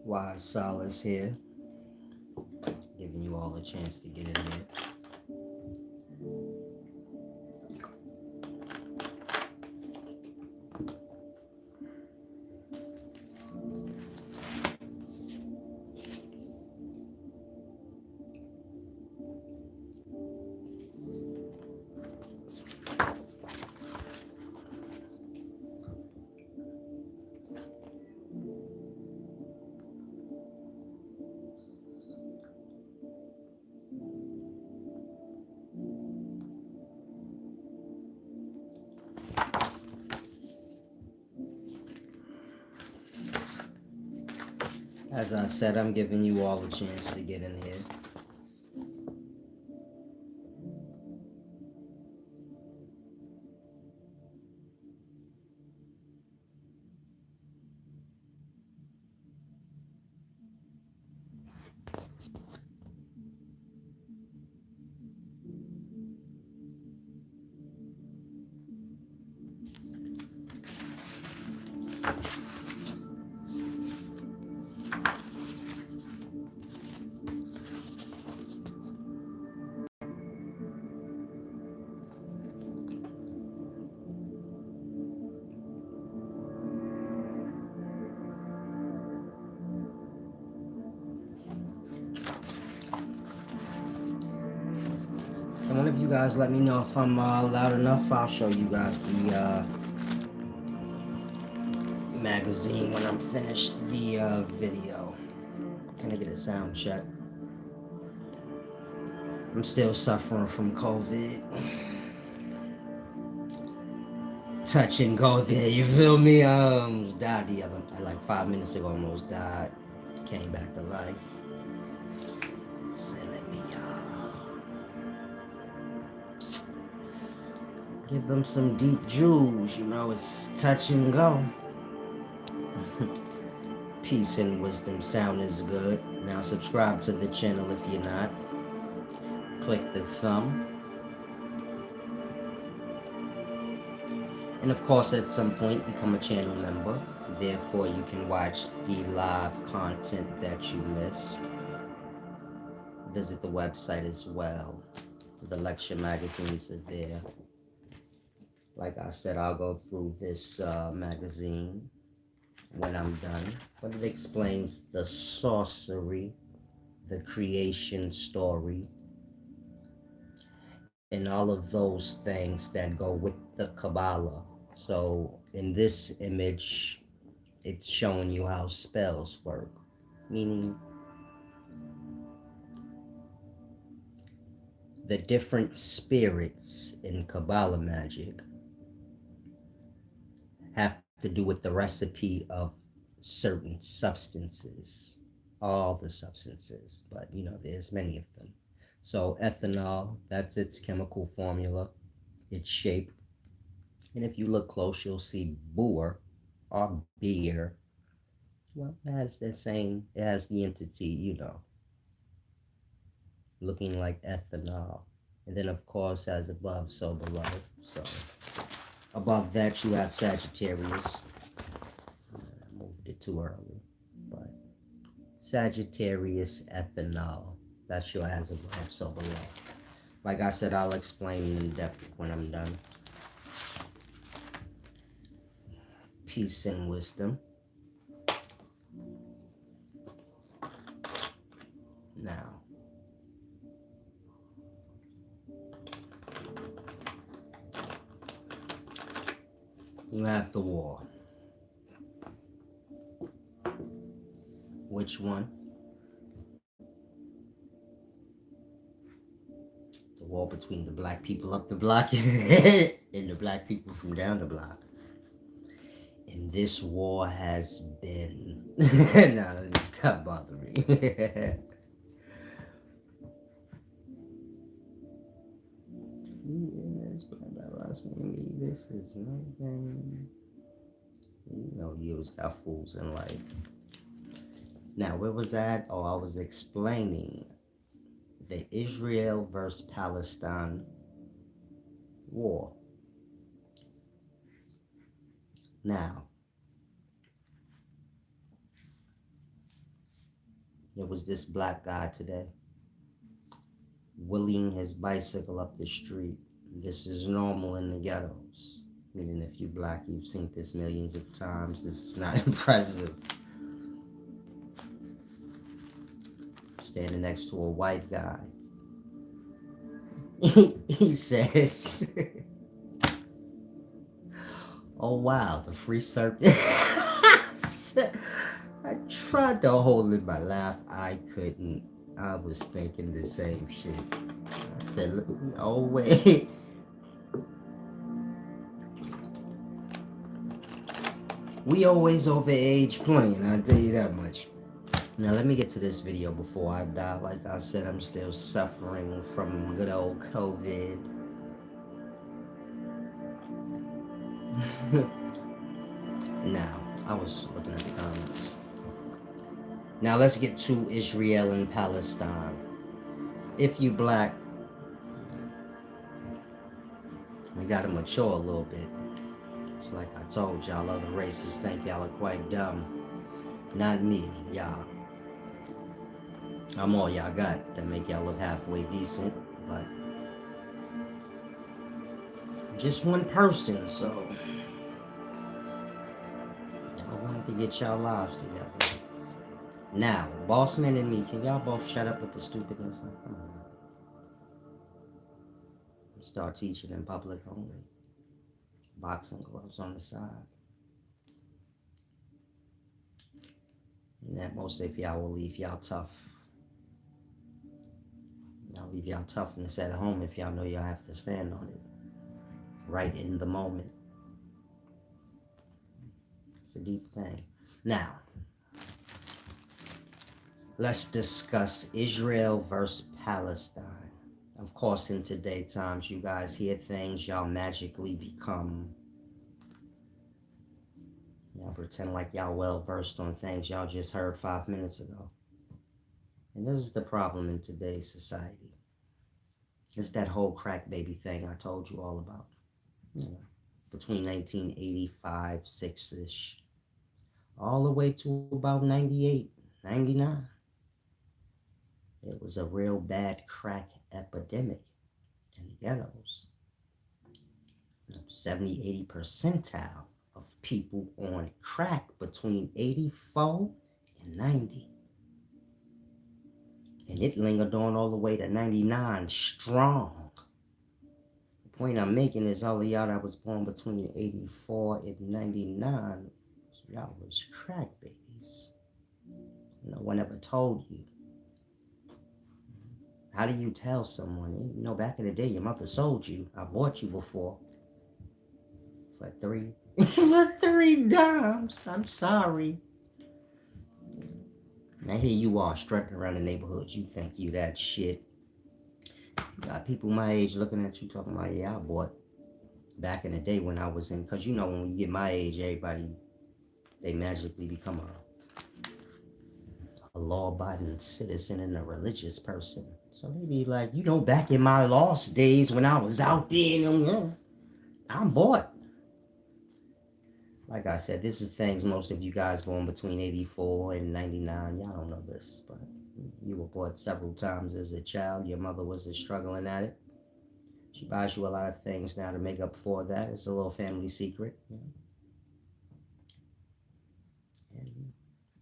Wise Solace here, giving you all a chance to get in here. As I said, I'm giving you all a chance to get in here. And one of you guys let me know if I'm loud enough. I'll show you guys the magazine when I'm finished the video. Can I get a sound check? I'm still suffering from COVID. Touching COVID, you feel me? I almost died like 5 minutes ago, almost died. Came back to life. So let me give them some deep jewels, you know, it's touch and go. Peace and wisdom, sound is good. Now subscribe to the channel if you're not. Click the thumb. And of course, at some point, become a channel member. Therefore, you can watch the live content that you missed. Visit the website as well. The lecture magazines are there. Like I said, I'll go through this magazine when I'm done. But it explains the sorcery, the creation story, and all of those things that go with the Cabala. So in this image, it's showing you how spells work, meaning the different spirits in Cabala magic have to do with the recipe of certain substances, all the substances, but you know, there's many of them. So ethanol, that's its chemical formula, its shape. And if you look close, you'll see boer or beer. Well, it has it has the entity, you know, looking like ethanol. And then, of course, as above, so below. So above that, you have Sagittarius. I moved it too early. But Sagittarius ethanol. That's your as above, so below. Like I said, I'll explain in depth when I'm done. Peace and wisdom. Now, you have the war. Which one? The war between the black people up the block and the black people from down the block. And this war has been... Now, let me stop bothering. Yes, this is nothing. You know, you always got fools in life. Now, where was that? Oh, I was explaining the Israel versus Palestine war. Now, It was this black guy today wheeling his bicycle up the street. This is normal in the ghettos. Meaning, if you black, you've seen this millions of times. This is not impressive. Standing next to a white guy. He says, "Oh wow, the free circuit." I tried to hold in my laugh. I couldn't. I was thinking the same shit. I said, "Oh wait." We always overage playing, I'll tell you that much. Now let me get to this video before I die. Like I said, I'm still suffering from good old COVID. Now, I was looking at the comments. Now let's get to Israel and Palestine. If you black, we gotta mature a little bit. It's like I told y'all, other races think y'all are quite dumb. Not me, y'all. I'm all y'all got that make y'all look halfway decent, but I'm just one person, so I wanted to get y'all lives together. Now, Bossman and me, can y'all both shut up with the stupidness? Come on. Start teaching in public only. Boxing gloves on the side. And that most of y'all will leave y'all tough. Y'all leave y'all toughness at home if y'all know y'all have to stand on it. Right in the moment. It's a deep thing. Now, let's discuss Israel versus Palestine. Of course, in today's times, you guys hear things, y'all magically become, y'all pretend like y'all well versed on things y'all just heard 5 minutes ago. And this is the problem in today's society. It's that whole crack baby thing I told you all about. You know, between 1985, 6-ish, all the way to about 98, 99. It was a real bad crack epidemic in the ghettos. 70, 80 percentile of people on crack between 84 and 90. And it lingered on all the way to 99 strong. The point I'm making is all of y'all that was born between 84 and 99, y'all was crack babies. No one ever told you. How do you tell someone? You know, back in the day, your mother sold you. I bought you before. For $3 dimes. I'm sorry. Now here you are strutting around the neighborhood. You think you that shit. You got people my age looking at you talking about, yeah, I bought back in the day when I was in. Because you know, when you get my age, everybody, they magically become a law-abiding citizen and a religious person. So they be like, you know, back in my lost days when I was out there, I'm bought. Like I said, this is things most of you guys born between 84 and 99. Y'all don't know this, but you were bought several times as a child. Your mother was struggling at it. She buys you a lot of things now to make up for that. It's a little family secret. And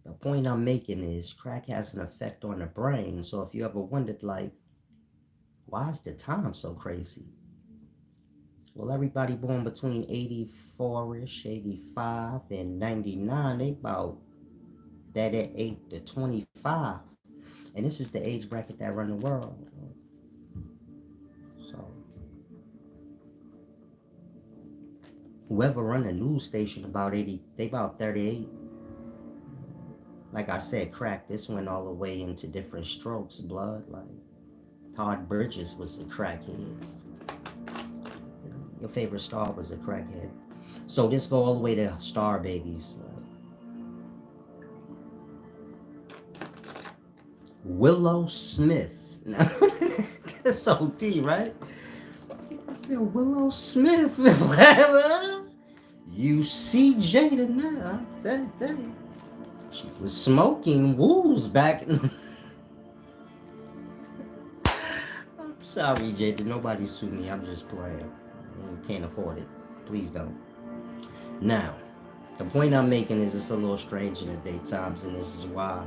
the point I'm making is crack has an effect on the brain. So if you ever wondered, like, why is the time so crazy? Well, everybody born between 84-ish, 85, and 99, they about that at 8 to 25. And this is the age bracket that run the world. So, whoever run a news station about 80, they about 38. Like I said, crack, this went all the way into different strokes, blood. Like, Todd Bridges was a crackhead. Your favorite star was a crackhead. So this go all the way to star babies. Willow Smith. That's OD, right? I said Willow Smith. You see Jada now. I said, she was smoking woos back in Sorry, Jada. Nobody sue me. I'm just playing. You can't afford it. Please don't. Now, the point I'm making is it's a little strange in the daytimes, and this is why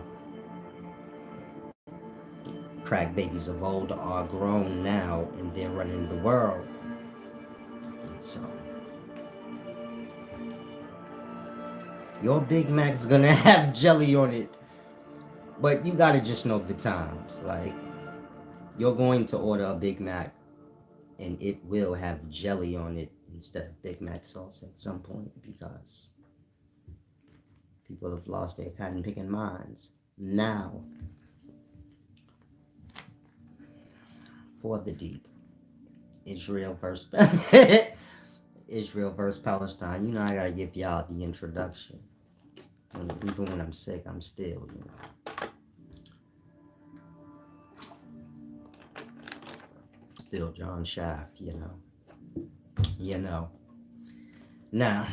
crack babies of old are grown now and they're running the world. And so, your Big Mac is gonna have jelly on it, but you gotta just know the times. Like, you're going to order a Big Mac and it will have jelly on it instead of Big Mac sauce at some point because people have lost their cotton picking minds. Now, for the deep, Israel versus Israel versus Palestine. You know I gotta give y'all the introduction. And even when I'm sick, I'm still, still John Shaft. You know. Now,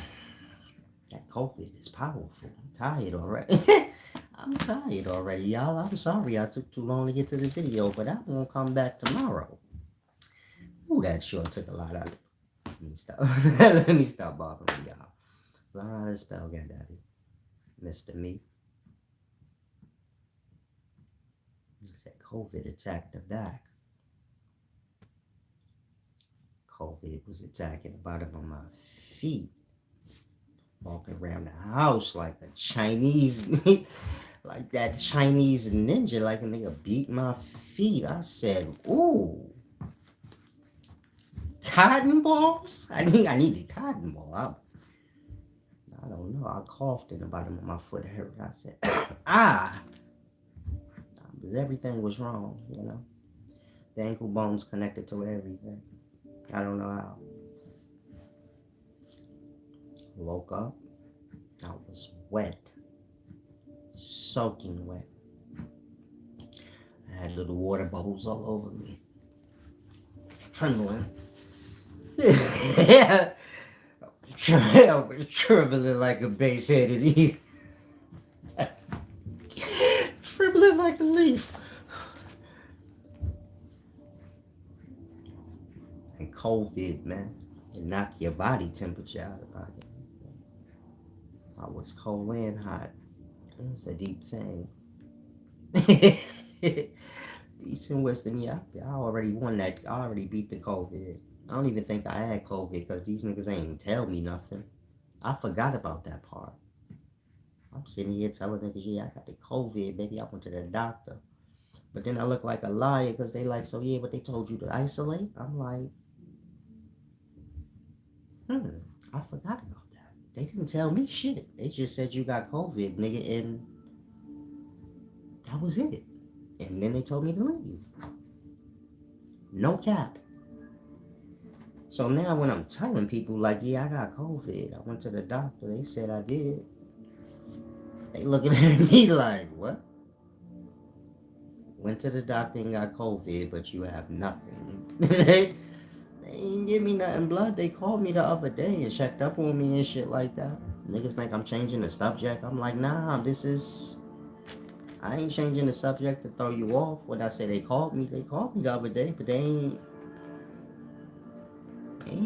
that COVID is powerful. I'm tired already. I'm tired already, y'all. I'm sorry I took too long to get to the video, but I'm gonna come back tomorrow. Ooh, that sure took a lot out of it. Let me stop. Let me stop bothering y'all. Learn how to spell Daddy. Mr. Me. He said COVID attacked the back. COVID was attacking the bottom of my feet. Walking around the house like a Chinese, like that Chinese ninja, like a nigga beat my feet. I said, ooh, cotton balls? I needed cotton ball. I don't know. I coughed and the bottom of my foot hurt. I said, because everything was wrong, The ankle bone's connected to everything. I don't know how. Woke up. I was wet. Soaking wet. I had little water bubbles all over me. Trembling. I was trembling like a bass-headed eagle. Trembling like a leaf. And COVID, man, it knock your body temperature out of body. I was cold and hot. It's a deep thing. Peace and wisdom, yeah. I already won that. I already beat the COVID. I don't even think I had COVID because these niggas ain't tell me nothing. I forgot about that part. I'm sitting here telling niggas, yeah, I got the COVID, baby. I went to the doctor. But then I look like a liar because they like, so yeah, but they told you to isolate? I'm like, I forgot about that. They didn't tell me shit. They just said you got COVID, nigga, and that was it. And then they told me to leave. No cap. So now when I'm telling people, like, yeah, I got COVID, I went to the doctor, they said I did. They looking at me like, what? Went to the doctor and got COVID, but you have nothing. They ain't give me nothing blood. They called me the other day and checked up on me and shit like that. Niggas think I'm changing the subject. I'm like, nah, I ain't changing the subject to throw you off. When I say they called me the other day, but they ain't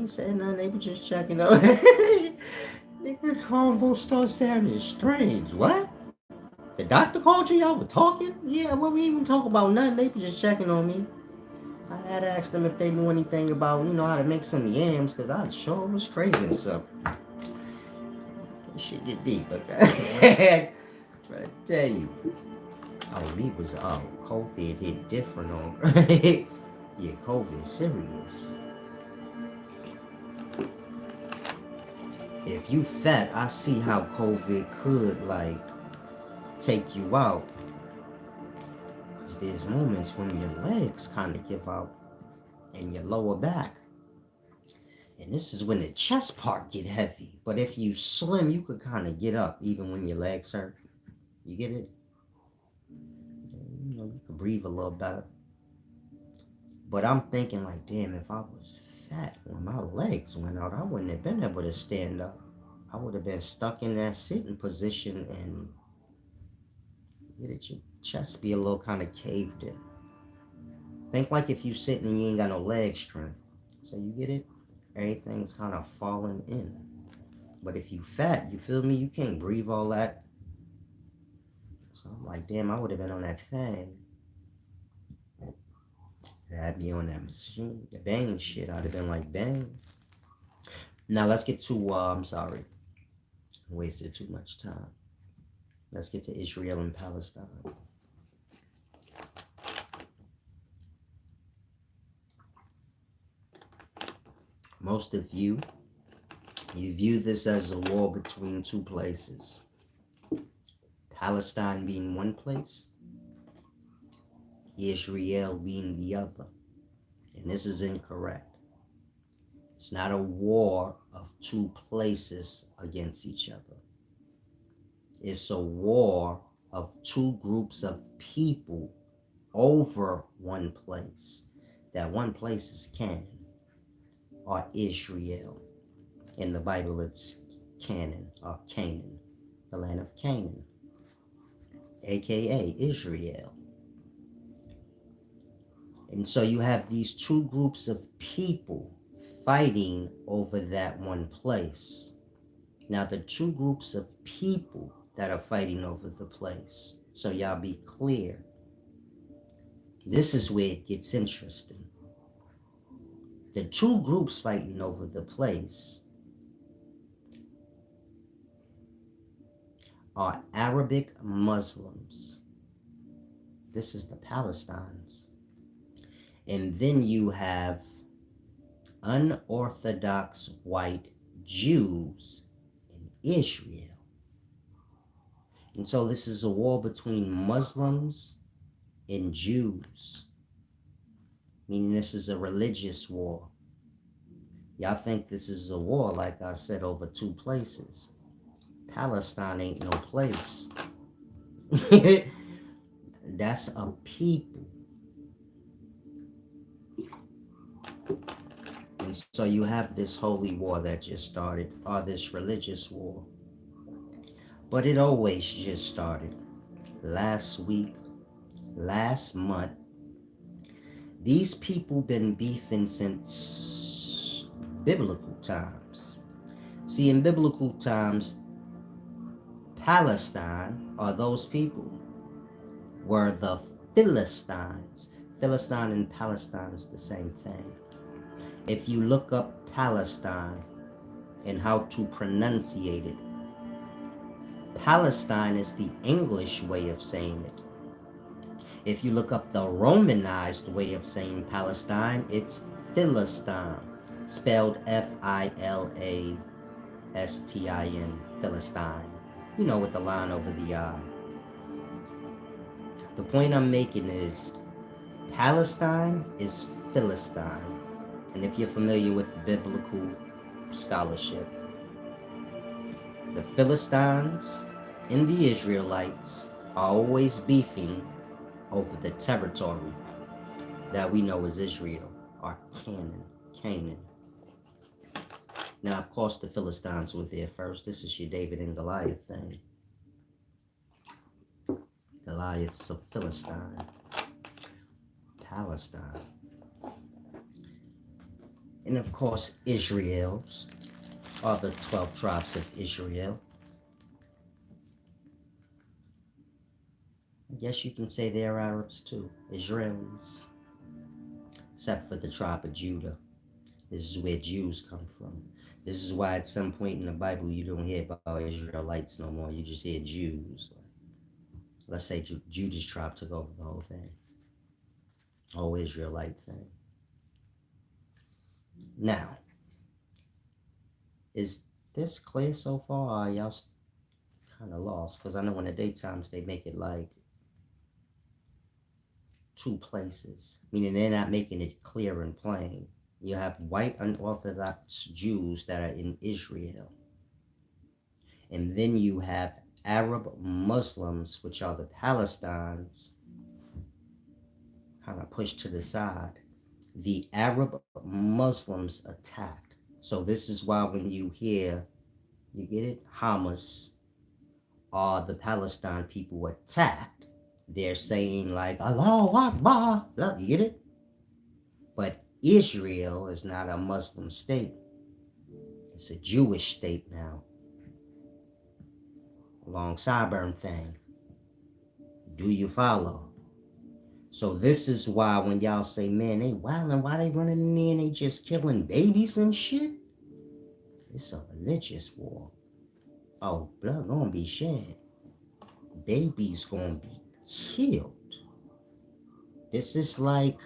said nothing. They were just checking up. Nigga, convo start sounding strange. What? The doctor called you? Y'all were talking? Yeah, well, we even talk about nothing. They were just checking on me. I had asked them if they knew anything about, how to make some yams, because I sure was craving some. This shit get deep, okay? Try to tell you. COVID hit different on. Yeah, COVID serious. If you fat, I see how COVID could, take you out. Because there's moments when your legs kind of give out and your lower back. And this is when the chest part get heavy. But if you slim, you could kind of get up even when your legs hurt. You get it? You could breathe a little better. But I'm thinking like, damn, if I was fat when my legs went out, I wouldn't have been able to stand up. I would have been stuck in that sitting position and your chest be a little kind of caved in. Think like if you sitting and you ain't got no leg strength. So you get it? Everything's kind of falling in. But if you fat, you feel me? You can't breathe all that. So I'm like, damn, I would have been on that thing. I'd be on that machine. The bang shit, I'd have been like, dang. Now let's get to, I'm sorry. I wasted too much time. Let's get to Israel and Palestine. Most of you view this as a war between two places. Palestine being one place, Israel being the other. And this is incorrect. It's not a war of two places against each other. It's a war of two groups of people over one place. That one place is Canaan, or Israel. In the Bible, it's Canaan, or Canaan, the land of Canaan, aka Israel. And so you have these two groups of people fighting over that one place. Now, the two groups of people that are fighting over the place, so y'all be clear, this is where it gets interesting. The two groups fighting over the place are Arabic Muslims. This is the Palestinians. And then you have unorthodox white Jews in Israel. And so this is a war between Muslims and Jews. Meaning this is a religious war. Y'all think this is a war, like I said, over two places. Palestine ain't no place. That's a people. And so you have this holy war that just started, or this religious war. But it always just started. Last week, last month, these people been beefing since biblical times. See, in biblical times, Palestine, or those people, were the Philistines. Philistine and Palestine is the same thing. If you look up Palestine and how to pronunciate it, Palestine is the English way of saying it. If you look up the Romanized way of saying Palestine, it's Philistine, spelled Philastine, Philistine. You know, with the line over the I. The point I'm making is Palestine is Philistine. And if you're familiar with biblical scholarship, the Philistines and the Israelites are always beefing over the territory that we know as Israel, or Canaan. Now, of course, the Philistines were there first. This is your David and Goliath thing. Goliath's a Philistine. Palestine. And of course, Israel's are the 12 tribes of Israel. I guess you can say they're Arabs too, Israelis. Except for the tribe of Judah. This is where Jews come from. This is why at some point in the Bible you don't hear about Israelites no more. You just hear Jews. Let's say Judah's tribe took over the whole thing. Whole Israelite thing. Now, is this clear so far, or are y'all kind of lost? Because I know in the daytimes they make it like two places, meaning they're not making it clear and plain. You have white unorthodox Jews that are in Israel. And then you have Arab Muslims, which are the Palestinians, kind of pushed to the side. The Arab Muslims attacked. So this is why when you hear, you get it, Hamas, or the Palestine people attacked, they're saying like, Allahu Akbar. You get it? Israel is not a Muslim state. It's a Jewish state now. Long sideburn thing. Do you follow? So this is why when y'all say, man, they wildin', why they running in there and they just killing babies and shit? It's a religious war. Oh, blood gonna be shed. Babies gonna be killed. This is like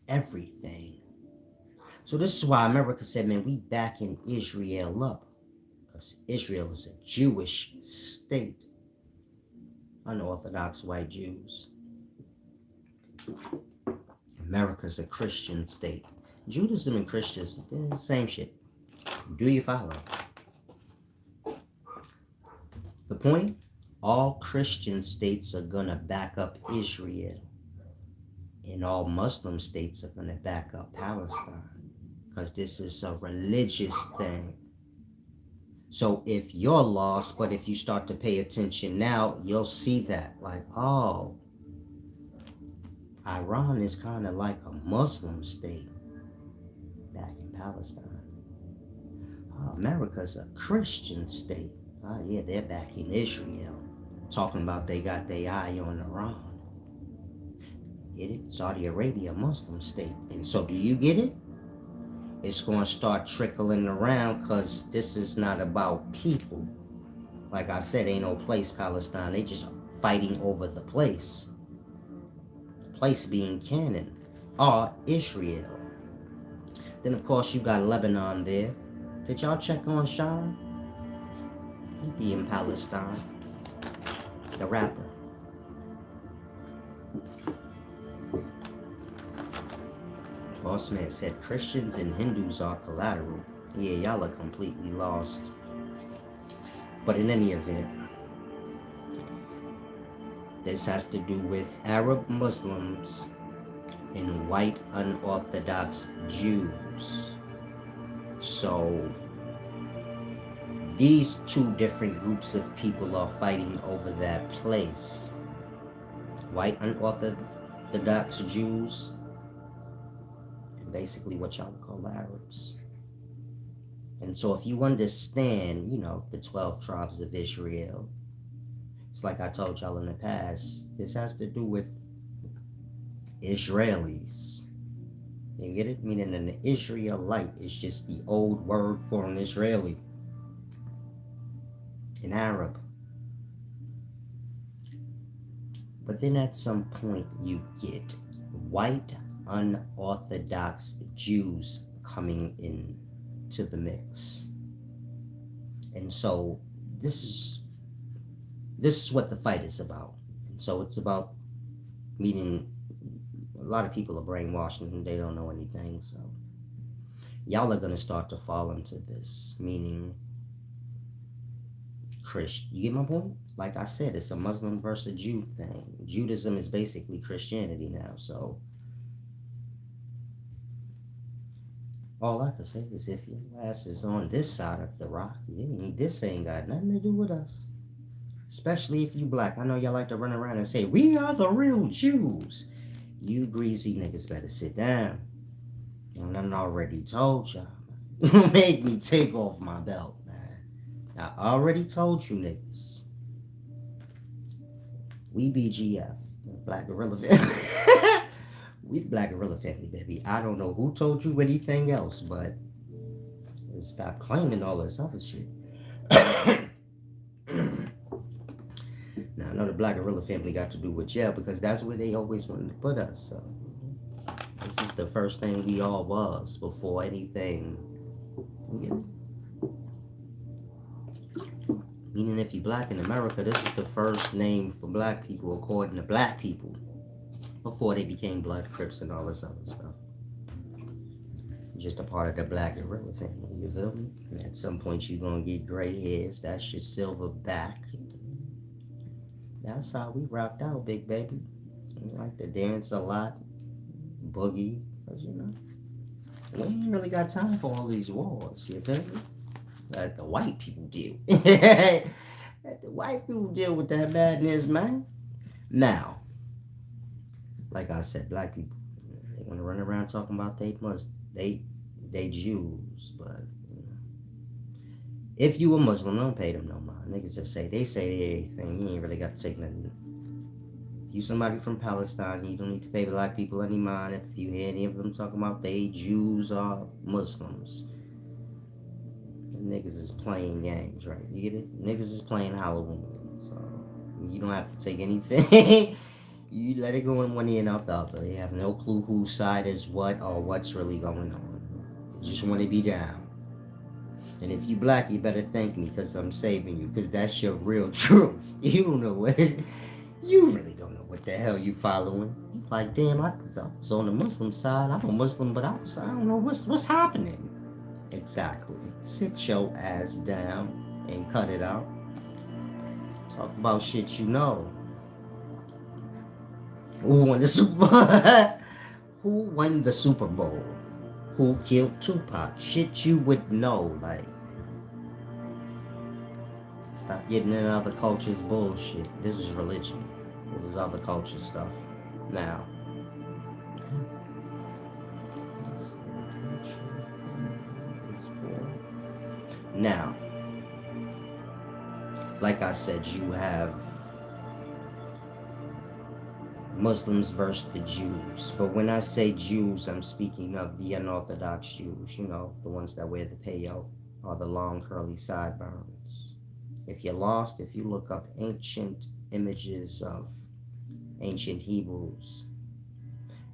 everything. So this is why America said, man, we backing Israel up. Because Israel is a Jewish state. Unorthodox white Jews. America's a Christian state. Judaism and Christians, same shit. Do you follow? The point? All Christian states are gonna back up Israel. And all Muslim states are gonna back up Palestine. Because this is a religious thing. So if you're lost, but if you start to pay attention now, you'll see that. Like, oh, Iran is kind of like a Muslim state back in Palestine. Oh, America's a Christian state. Oh, yeah, they're back in Israel. Talking about they got their eye on Iran. Get it? Saudi Arabia, Muslim state. And so do you get it? It's going to start trickling around because this is not about people. Like I said, ain't no place, Palestine. They just fighting over the place. The place being Canaan or Israel. Then, of course, you got Lebanon there. Did y'all check on Sean? He be in Palestine. The rapper. Boss man said Christians and Hindus are collateral. Yeah, y'all are completely lost. But in any event, this has to do with Arab Muslims and white unorthodox Jews. So these two different groups of people are fighting over that place. White unorthodox Jews, basically what y'all call Arabs. And so if you understand, the 12 tribes of Israel, it's like I told y'all in the past, this has to do with Israelis. You get it? Meaning an Israelite is just the old word for an Israeli. An Arab. But then at some point you get white unorthodox Jews coming in to the mix. And so this is what the fight is about. And so it's about meeting. A lot of people are brainwashed and they don't know anything. So y'all are going to start to fall into this, meaning Christian. You get my point? Like I said, it's a Muslim versus Jew thing. Judaism is basically Christianity now. So all I can say is if your ass is on this side of the rock, this ain't got nothing to do with us. Especially if you black. I know y'all like to run around and say, we are the real Jews. You greasy niggas better sit down. And I already told y'all. Make me take off my belt, man. I already told you niggas. We BGF. Black Gorilla Family. We the Black Gorilla Family, baby. I don't know who told you anything else, but stop claiming all this other shit. Now, I know the Black Gorilla Family got to do with jail because that's where they always wanted to put us. So, this is the first thing we all was before anything. Yeah. Meaning if you're black in America, this is the first name for black people according to black people. Before they became Blood Crips and all this other stuff. Just a part of the Black Gorilla family, you feel me? And at some point you're going to get gray hairs. That's your silver back. That's how we rocked out, big baby. We like to dance a lot. Boogie. Because, we ain't really got time for all these wars, you feel me? Let the white people deal. Let the white people deal with that madness, man. Now, like I said, black people, They want to run around talking about they Jews, but if you a Muslim, don't pay them no mind. Niggas just say anything. You ain't really got to take nothing. If you somebody from Palestine, you don't need to pay black people any mind. If you hear any of them talking about they Jews or Muslims, the niggas is playing games, right? You get it? Niggas is playing Halloween, so you don't have to take anything. You let it go in one ear and out the other. They have no clue whose side is what or what's really going on. You just want to be down. And if you black, you better thank me because I'm saving you, because that's your real truth. You don't know what you really don't know what the hell you following. You like, damn, I was on the Muslim side. I'm a Muslim, but I don't know what's happening. Exactly. Sit your ass down and cut it out. Talk about shit you know. Who won the Super Bowl? Who won the Super Bowl? Who killed Tupac? Shit you would know, like. Stop getting in other cultures' bullshit. This is religion. This is other culture stuff. Now. Now. Like I said, you have Muslims versus the Jews. But when I say Jews, I'm speaking of the unorthodox Jews. You know, the ones that wear the peyot or the long curly sideburns. If you're lost, if you look up ancient images of ancient Hebrews,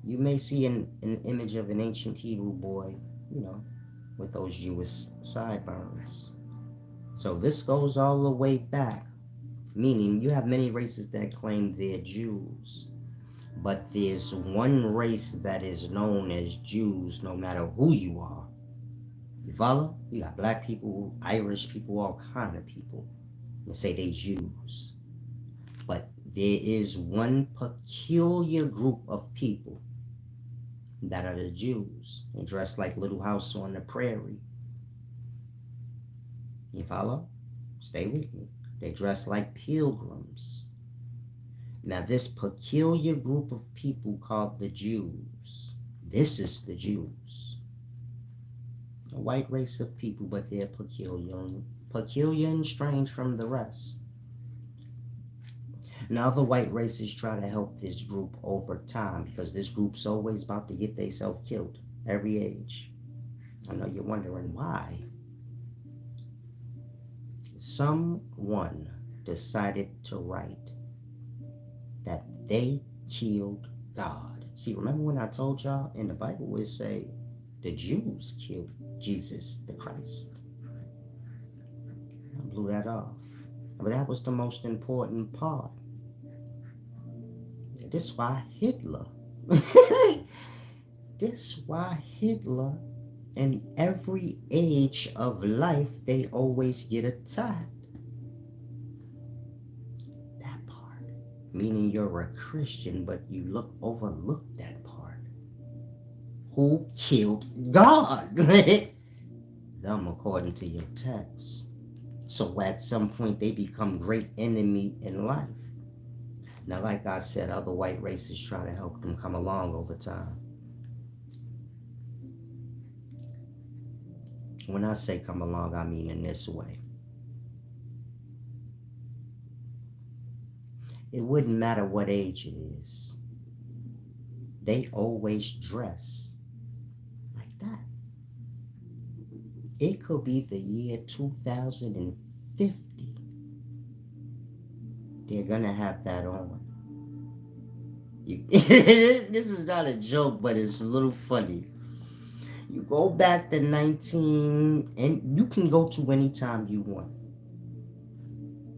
you may see an image of an ancient Hebrew boy, you know, with those Jewish sideburns. So this goes all the way back, meaning you have many races that claim they're Jews, but there's one race that is known as Jews no matter who you are. You follow? You got black people, Irish people, all kind of people that say they Jews. But there is one peculiar group of people that are the Jews. They dress like Little House on the Prairie. You follow? Stay with me. They dress like pilgrims. Now, this peculiar group of people called the Jews, this is the Jews. A white race of people, but they're peculiar and strange from the rest. Now, the white races try to help this group over time because this group's always about to get themselves killed every age. I know you're wondering why. Someone decided to write that they killed God. See, remember when I told y'all in the Bible it say the Jews killed Jesus the Christ? I blew that off. But that was the most important part. This why Hitler in every age of life they always get attacked. That part, meaning you're a Christian but you overlook that part. Who killed God? Them according to your text. So at some point they become great enemy in life. Now, like I said, other white races try to help them come along over time. When I say come along, I mean in this way. It wouldn't matter what age it is. They always dress like that. It could be the year 2050. They're gonna have that on. This is not a joke, but it's a little funny. You go back to and you can go to any time you want.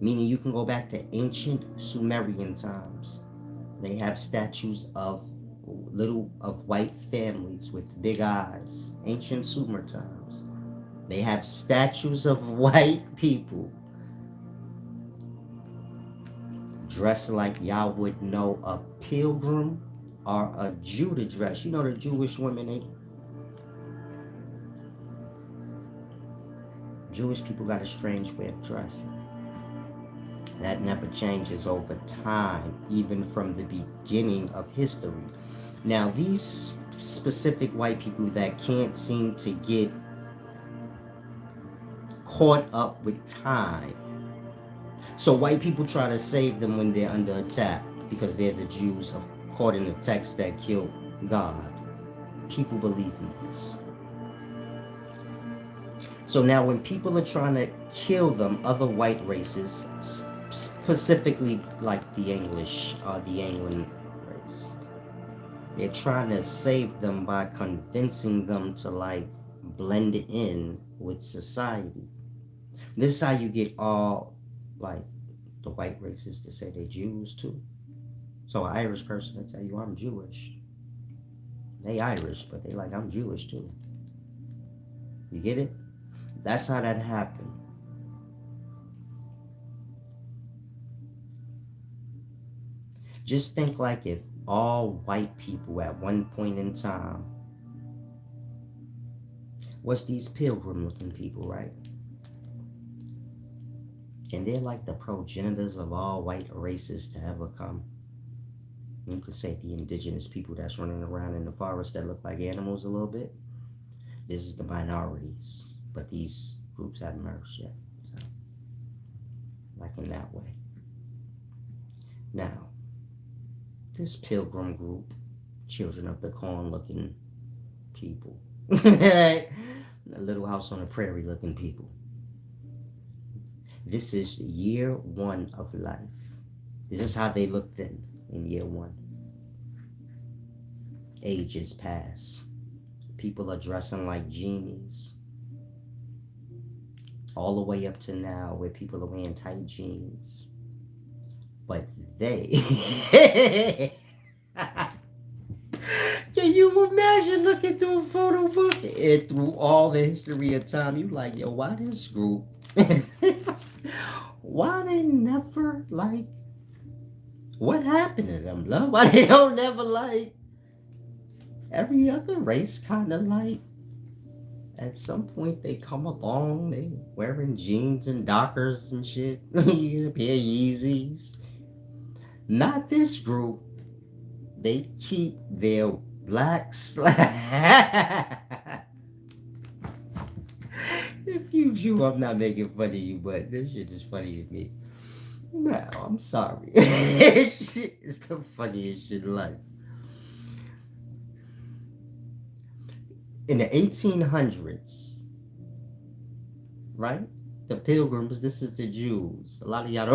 Meaning you can go back to ancient Sumerian times. They have statues of white families with big eyes. Ancient Sumer times. They have statues of white people dressed like y'all would know a pilgrim or a Jew to dress. You know the Jewish women, Jewish people got a strange way of dressing. That never changes over time, even from the beginning of history. Now, these specific white people that can't seem to get caught up with time. So white people try to save them when they're under attack because they're the Jews, according to text that killed God. People believe in this. So now when people are trying to kill them, other white races, specifically like the English or the Anglo race, they're trying to save them by convincing them to like blend in with society. This is how you get all like the white races to say they're Jews too. So an Irish person would tell you I'm Jewish. They Irish, but they like I'm Jewish too. You get it? That's how that happened. Just think like if all white people at one point in time was these pilgrim looking people, right? And they're like the progenitors of all white races to ever come. You could say the indigenous people that's running around in the forest that look like animals a little bit. This is the minorities. But these groups haven't merged yet. So, like in that way. Now, this pilgrim group, children of the corn looking people. A little house on the prairie looking people. This is year one of life. This is how they looked then in year one. Ages pass. People are dressing like genies. All the way up to now where people are wearing tight jeans. But they... Can you imagine looking through a photo book and through all the history of time? You like, yo, why this group? Why they never like... What happened to them, love? Why they don't never like... Every other race kind of like... At some point they come along, they wearing jeans and Dockers and shit. A pair of Yeezys. Not this group. They keep their black If you Jew, I'm not making fun of you, but this shit is funny to me. No, I'm sorry. This shit is the funniest shit in life. In the 1800s, right? The pilgrims, this is the Jews. A lot of y'all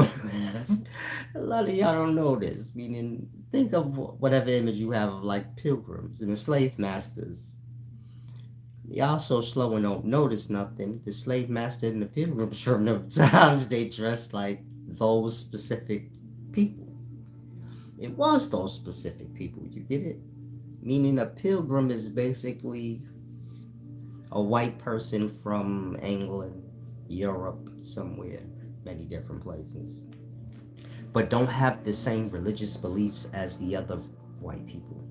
don't know this. Meaning, think of whatever image you have of like pilgrims and the slave masters. Y'all so slow and don't notice nothing. The slave master and the pilgrims from the times, they dressed like those specific people. It was those specific people, you get it? Meaning a pilgrim is basically a white person from England, Europe, somewhere, many different places, but don't have the same religious beliefs as the other white people.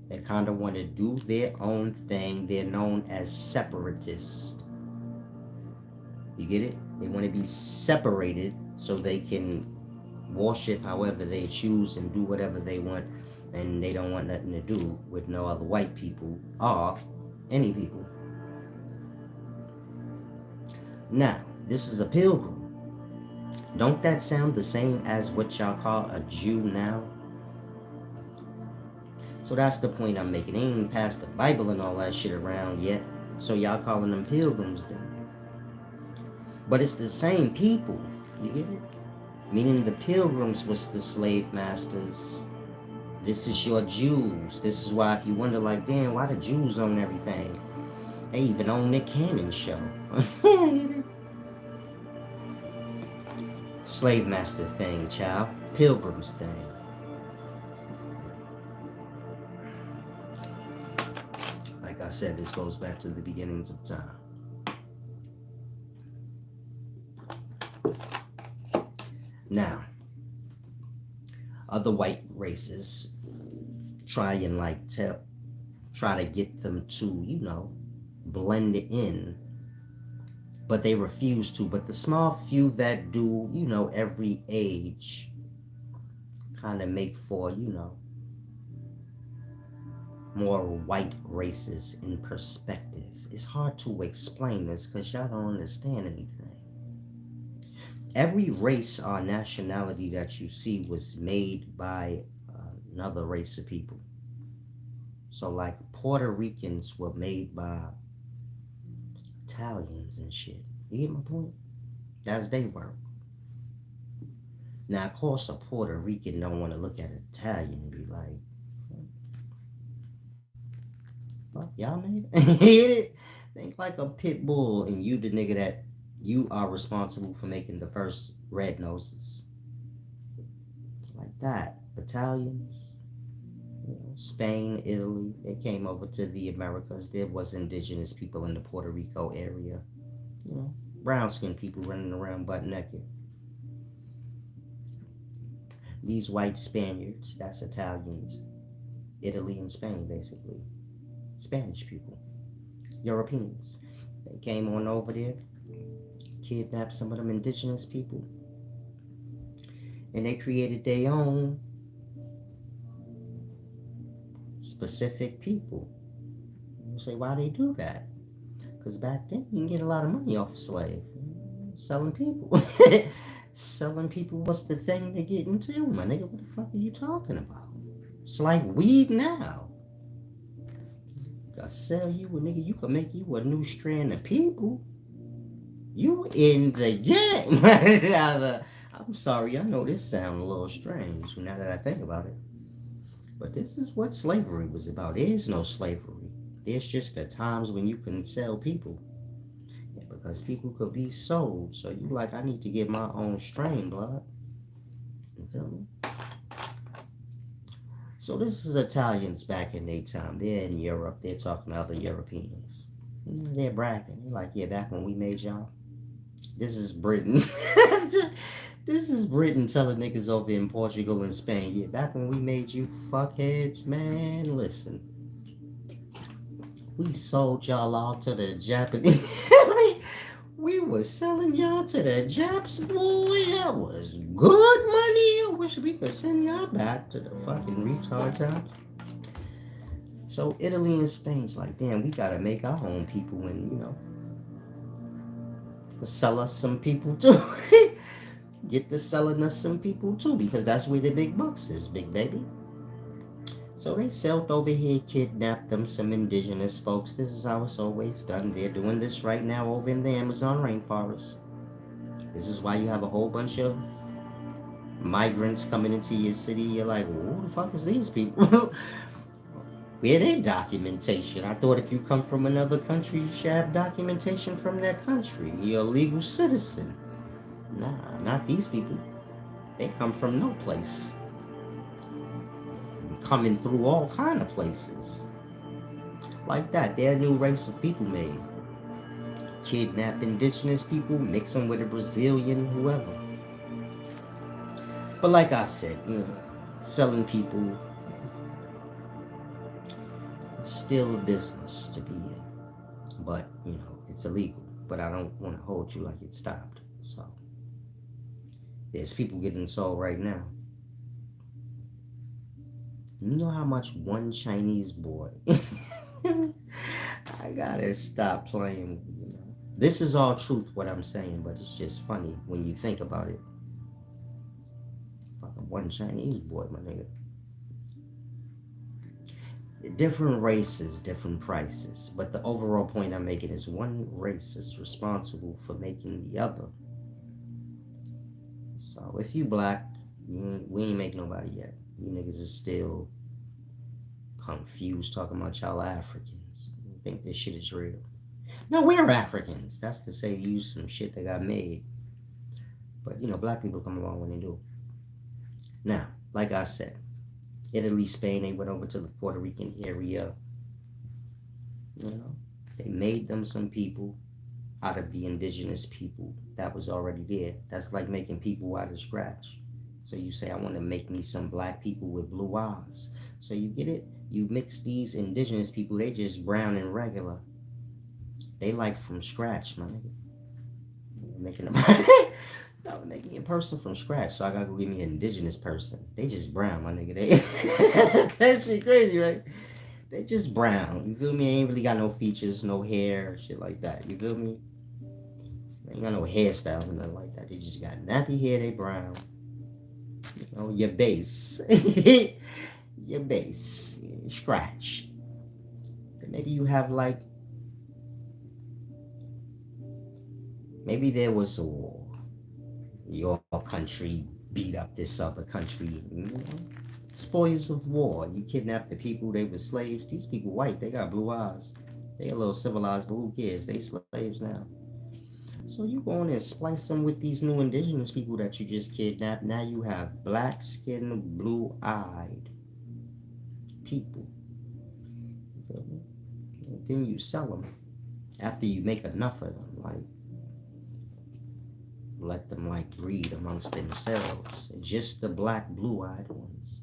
They kind of want to do their own thing. They're known as separatists. You get it? They want to be separated so they can worship however they choose and do whatever they want, and they don't want nothing to do with no other white people or any people. Now, this is a pilgrim. Don't that sound the same as what y'all call a Jew now? So that's the point I'm making. They ain't even passed the Bible and all that shit around yet. So y'all calling them pilgrims then. But it's the same people. You get it? Meaning the pilgrims was the slave masters. This is your Jews. This is why if you wonder like, damn, why the Jews own everything? They even own the Cannon show. Slave master thing, child. Pilgrims thing. Like I said, this goes back to the beginnings of time. Now, other white races try and try to get them to, blend in, but they refuse to. But the small few that do, every age kind of make for, more white races in perspective. It's hard to explain this because y'all don't understand anything. Every race or nationality that you see was made by another race of people. So, like, Puerto Ricans were made by Italians and shit. You get my point? That's they work. Now, of course, a Puerto Rican don't want to look at an Italian and be like, fuck, y'all made it? Hit it? Think like a pit bull and you the nigga that you are responsible for making the first red noses. Like that. Italians, Spain, Italy, they came over to the Americas. There was indigenous people in the Puerto Rico area. Brown skinned people running around butt naked. These white Spaniards, that's Italians, Italy and Spain, basically. Spanish people, Europeans. They came on over there, kidnapped some of them indigenous people, and they created their own specific people. You say, why they do that? Because back then, you can get a lot of money off a slave. Selling people. Selling people was the thing to get into, my nigga. What the fuck are you talking about? It's like weed now. I sell you a nigga, you can make you a new strand of people. You in the game. I'm sorry, I know this sounds a little strange now that I think about it. But this is what slavery was about. There is no slavery. There's just the times when you can sell people. Because people could be sold. So you like, I need to get my own strain, blood. You feel me? So this is Italians back in their time. They're in Europe. They're talking to other Europeans. They're bragging. They're like, yeah, back when we made y'all. This is Britain. This is Britain telling niggas over in Portugal and Spain. Yeah, back when we made you fuckheads, man. Listen. We sold y'all out to the Japanese. We was selling y'all to the Japs, boy. That was good money. I wish we could send y'all back to the fucking retard times. So Italy and Spain's like, damn, we gotta make our own people and, sell us some people too. Get to selling us some people too, because that's where the big bucks is, big baby. So they sailed over here, kidnapped them, some indigenous folks. This is how it's always done. They're doing this right now over in the Amazon rainforest. This is why you have a whole bunch of migrants coming into your city. You're like, well, who the fuck is these people? Where their documentation? I thought if you come from another country, you should have documentation from that country. You're a legal citizen. Nah, not these people. They come from no place. Coming through all kind of places. Like that. They're a new race of people made. Kidnap indigenous people, mix them with a Brazilian, whoever. But like I said, selling people, still a business to be in. But, it's illegal. But I don't want to hold you like it stopped. So, there's people getting sold right now. You know how much one Chinese boy... I gotta stop playing, This is all truth, what I'm saying, but it's just funny when you think about it. Fucking one Chinese boy, my nigga. Different races, different prices. But the overall point I'm making is one race is responsible for making the other. So if you black, we ain't make nobody yet. You niggas is still confused talking about y'all Africans. You think this shit is real. No, we're Africans. That's to say use some shit that got made. But, black people come along when they do. Now, like I said, Italy, Spain, they went over to the Puerto Rican area. They made them some people out of the indigenous people that was already there. That's like making people out of scratch. So you say, I want to make me some black people with blue eyes. So you get it? You mix these indigenous people, they just brown and regular. They like from scratch, my nigga. Making them... I'm making a person from scratch, so I gotta go get me an indigenous person. They just brown, my nigga. That shit crazy, right? They just brown. You feel me? They ain't really got no features, no hair, shit like that. You feel me? They ain't got no hairstyles or nothing like that. They just got nappy hair. They brown. You know, your base, your base, scratch. Maybe you have like, maybe there was a war. Your country beat up this other country. You know? Spoils of war. You kidnapped the people. They were slaves. These people white. They got blue eyes. They a little civilized, but who cares? They slaves now. So you go on and splice them with these new indigenous people that you just kidnapped. Now you have black skinned, blue eyed people. And then you sell them after you make enough of them. Like, let them like breed amongst themselves. Just the black, blue eyed ones.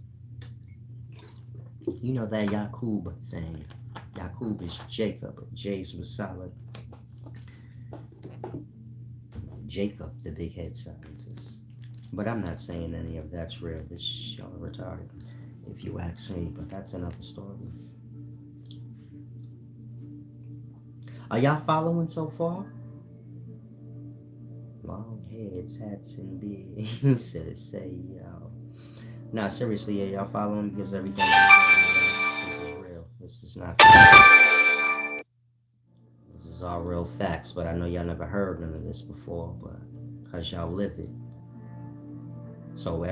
You know that Yakub thing. Yakub is Jacob. J's was solid. Jacob, the big head scientist. But I'm not saying any of that's real. This y'all are retarded, if you ask me. But that's another story. Are y'all following so far? Long heads, hats, and beards. Say y'all. Nah, seriously, y'all following? Because everything this is real. This is not. This is all real facts, but I know y'all never heard none of this before, but because y'all live it. So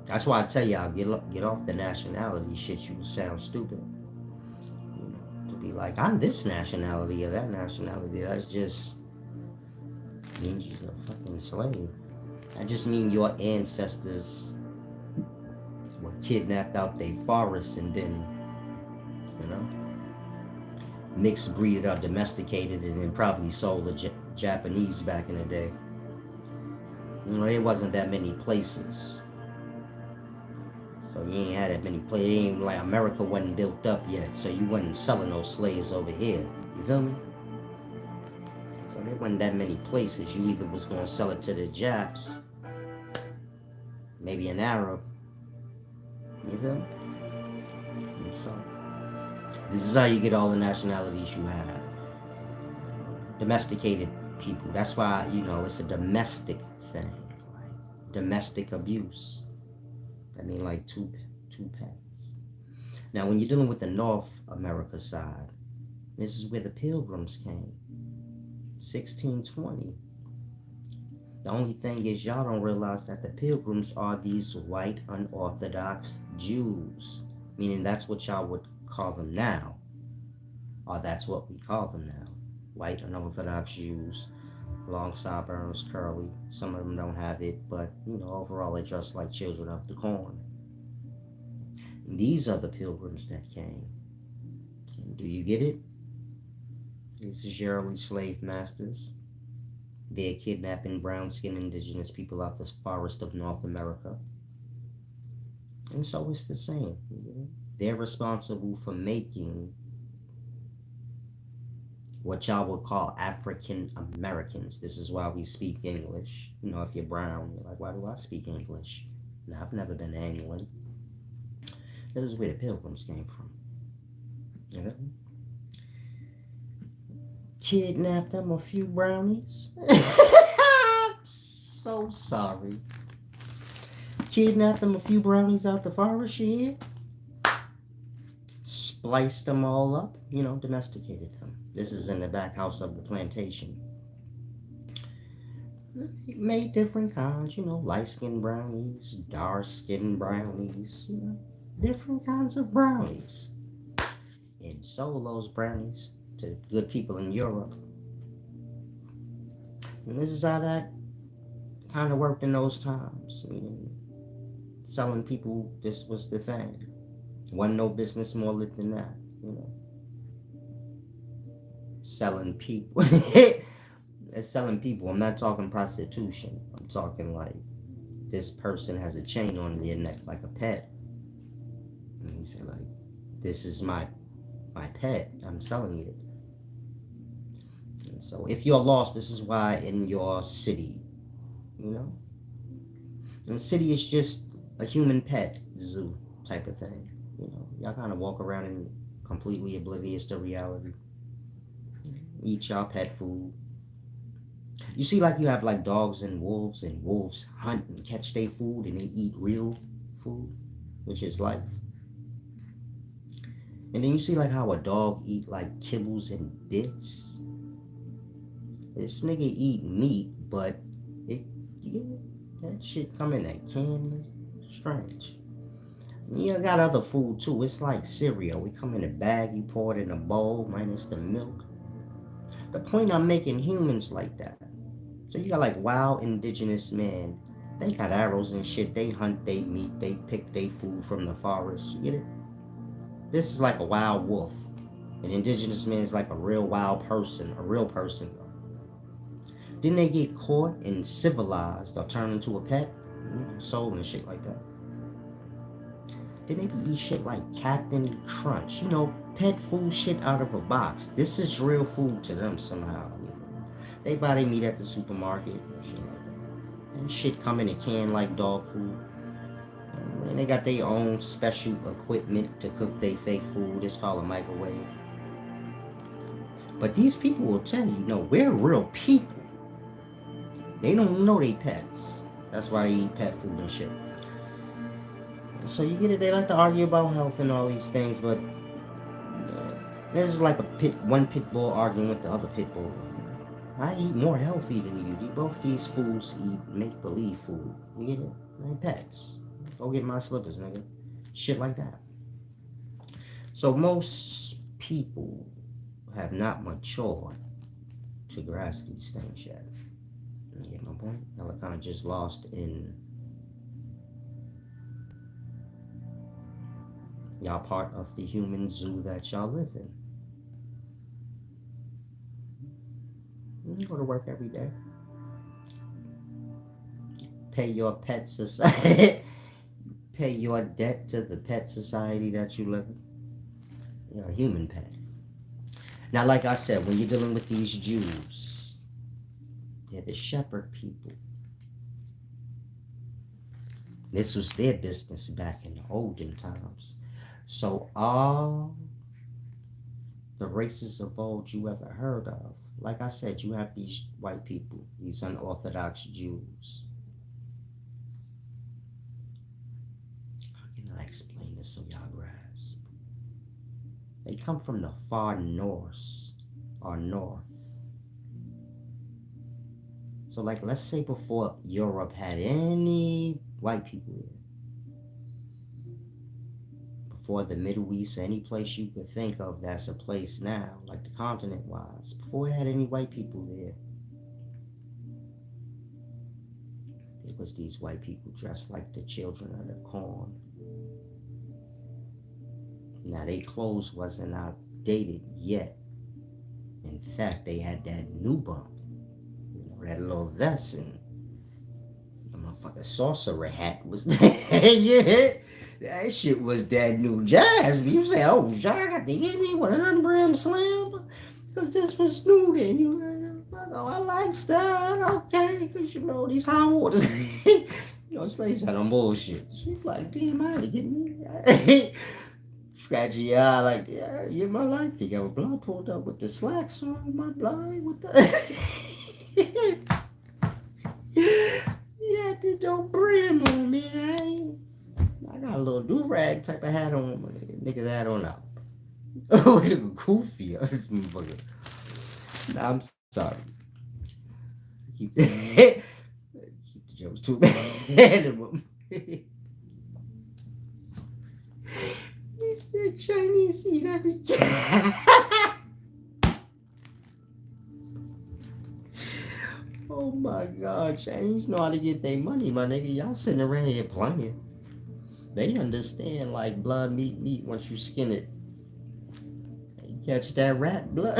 that's why I tell y'all, get off the nationality shit. You sound stupid. You know, to be like, I'm this nationality or that nationality. That's just means you're a fucking slave. I just mean your ancestors were kidnapped out their forests and then, you know, mixed breeded or domesticated and then probably sold to Japanese back in the day. You know, there wasn't that many places. So you ain't had that many places. It ain't like America wasn't built up yet. So you wasn't selling those slaves over here. You feel me? So there wasn't that many places. You either was going to sell it to the Japs, maybe an Arab. You feel me? And so this is how you get all the nationalities you have. Domesticated people. That's why, you know, it's a domestic thing. Like domestic abuse. I mean, like two pets. Now, when you're dealing with the North America side, this is where the Pilgrims came. 1620. The only thing is y'all don't realize that the Pilgrims are these white unorthodox Jews. Meaning that's what y'all would call them now. Or that's what we call them now. White unorthodox Jews. Long sideburns, curly. Some of them don't have it, but, you know, overall they dress like children of the corn. And these are the Pilgrims that came. And do you get it? These is your early slave masters. They're kidnapping brown-skinned indigenous people out the forest of North America. And so it's the same. You know? They're responsible for making what y'all would call African Americans. This is why we speak English. You know, if you're brown, you're like, why do I speak English? Now, I've never been to England. This is where the Pilgrims came from. You know? Kidnapped them a few brownies. I'm so sorry. Kidnapped them a few brownies out the forest, you hear? Spliced them all up, you know, domesticated them. This is in the back house of the plantation. Made different kinds, you know, light-skinned brownies, dark-skinned brownies, you know, different kinds of brownies. And sold those brownies to good people in Europe. And this is how that kind of worked in those times. Meaning, selling people, this was the thing. Wasn't no business more lit than that, you know. Selling people. It's selling people. I'm not talking prostitution. I'm talking like this person has a chain on their neck like a pet. And you say like, this is my pet. I'm selling it. And so if you're lost, this is why in your city, you know. And the city is just a human pet zoo type of thing. Y'all kind of walk around and completely oblivious to reality. Eat y'all pet food. You see, like you have like dogs and wolves hunt and catch their food, and they eat real food, which is life. And then you see like how a dog eat like kibbles and bits. This nigga eat meat, but it yeah, that shit come in a can. Strange. You got other food too. It's like cereal. We come in a bag, you pour it in a bowl, minus the milk. The point I'm making, humans like that. So you got like wild indigenous men. They got arrows and shit. They hunt, they meat, they pick their food from the forest. You get it? This is like a wild wolf. An indigenous man is like a real wild person, a real person. Then they get caught and civilized or turned into a pet, sold and shit like that. Then they be eat shit like Captain Crunch, pet food shit out of a box. This is real food to them somehow. They buy their meat at the supermarket and shit like that. And shit come in a can like dog food. And they got their own special equipment to cook their fake food. It's called a microwave. But these people will tell you, no, we're real people. They don't know they pets. That's why they eat pet food and shit. So you get it, they like to argue about health and all these things, but this is like one pit bull arguing with the other pit bull. I eat more healthy than you. Both these fools eat make-believe food. You get it? They're pets. Go get my slippers, nigga. Shit like that. So most people have not matured to grasp these things yet. You get my point? Y'all are kind of just lost in... Y'all part of the human zoo that y'all live in. You go to work every day. Pay your pet society. Pay your debt to the pet society that you live in. You're a human pet. Now, like I said, when you're dealing with these Jews, they're the shepherd people. This was their business back in the olden times. So all the races of old you ever heard of, like I said, you have these white people, these unorthodox Jews. How can I explain this so y'all grasp? They come from the far north or north. So like, let's say before Europe had any white people there. Before the Middle East, any place you could think of that's a place now, like the continent was, before it had any white people there, it was these white people dressed like the children of the corn. Now, their clothes wasn't outdated yet. In fact, they had that new bump, that little vest, and the motherfucking sorcerer hat was there. Yeah. That shit was that new jazz. You say, oh, I got to hit me with an unbrim slam. Because this was new then. I like that. Okay. Because, these high waters. Slaves had on bullshit. She's like, damn, I had to get me. Scratch your eye like, yeah, get my life together. Blood pulled up with the slacks on my blind. With the... yeah, they don't brim on me, I got a little do-rag type of hat on. Niggas hat on out. Oh, look goofy. This motherfucker. Nah, I'm sorry. Keep the jokes too bad. He said Chinese eat every Oh my God, Chinese know how to get their money, my nigga. Y'all sitting around here playing. They understand like blood, meat, once you skin it. You catch that rat blood.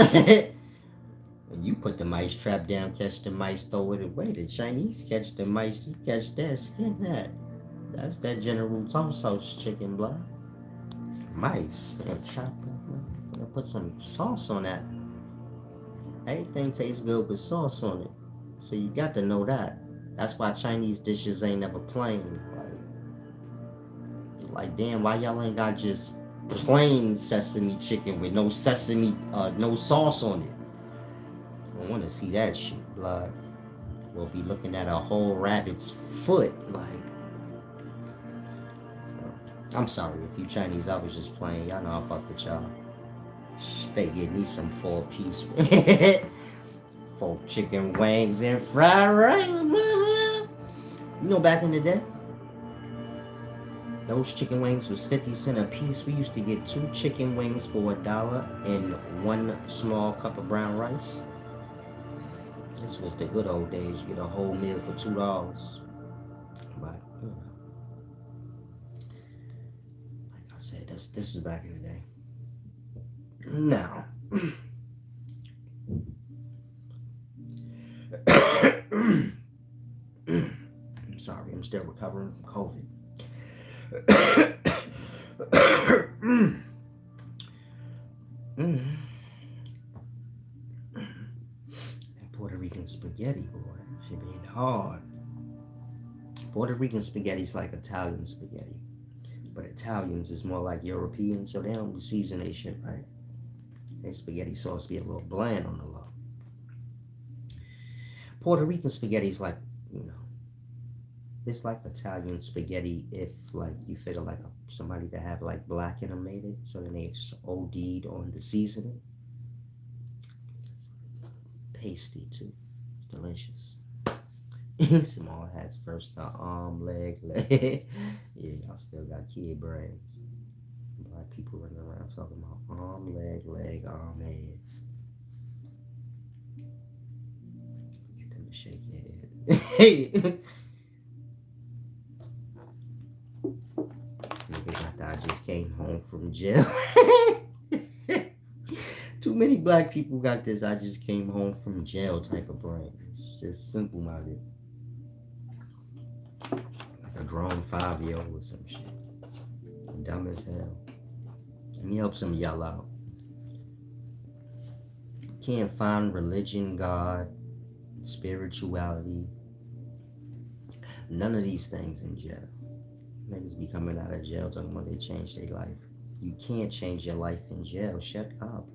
When you put the mice trap down, catch the mice, throw it away. The Chinese catch the mice, you catch that, skin that. That's that General Tso's chicken blood. Mice. Chop that. Put some sauce on that. Everything tastes good with sauce on it. So you got to know that. That's why Chinese dishes ain't never plain. Like, damn, why y'all ain't got just plain sesame chicken with no sesame, no sauce on it? I want to see that shit, blood. We'll be looking at a whole rabbit's foot, like. So, I'm sorry if you Chinese, I was just playing. Y'all know I fuck with y'all. They give me some 4-piece, 4 chicken wings and fried rice, mama. You know, back in the day, those chicken wings was 50 cents a piece. We used to get 2 chicken wings for $1 and 1 small cup of brown rice. This was the good old days. You get a whole meal for $2. But, you know, like I said, this was back in the day. Now, I'm sorry, I'm still recovering from COVID. That Puerto Rican spaghetti, boy, should be hard. Puerto Rican spaghetti's like Italian spaghetti, but Italians is more like European, so they don't season their shit right. Their spaghetti sauce be a little bland on the low. Puerto Rican spaghetti's like, you know, it's like Italian spaghetti if like you figure like somebody that have like black in them made it, so then they just OD'd on the seasoning. Pasty too, it's delicious. Small hats first, arm, leg. Yeah, y'all still got kid brains. Black people running around talking about arm, leg, arm, head. Get them to shake your head. Niggas, I thought I just came home from jail. Too many black people got this I just came home from jail type of brain. It's just simple minded. Like a grown 5-year-old or some shit. Dumb as hell. Let me help some of y'all out. Can't find religion, God, spirituality, none of these things in jail. Niggas be coming out of jail talking about they changed their life. You can't change your life in jail. Shut up.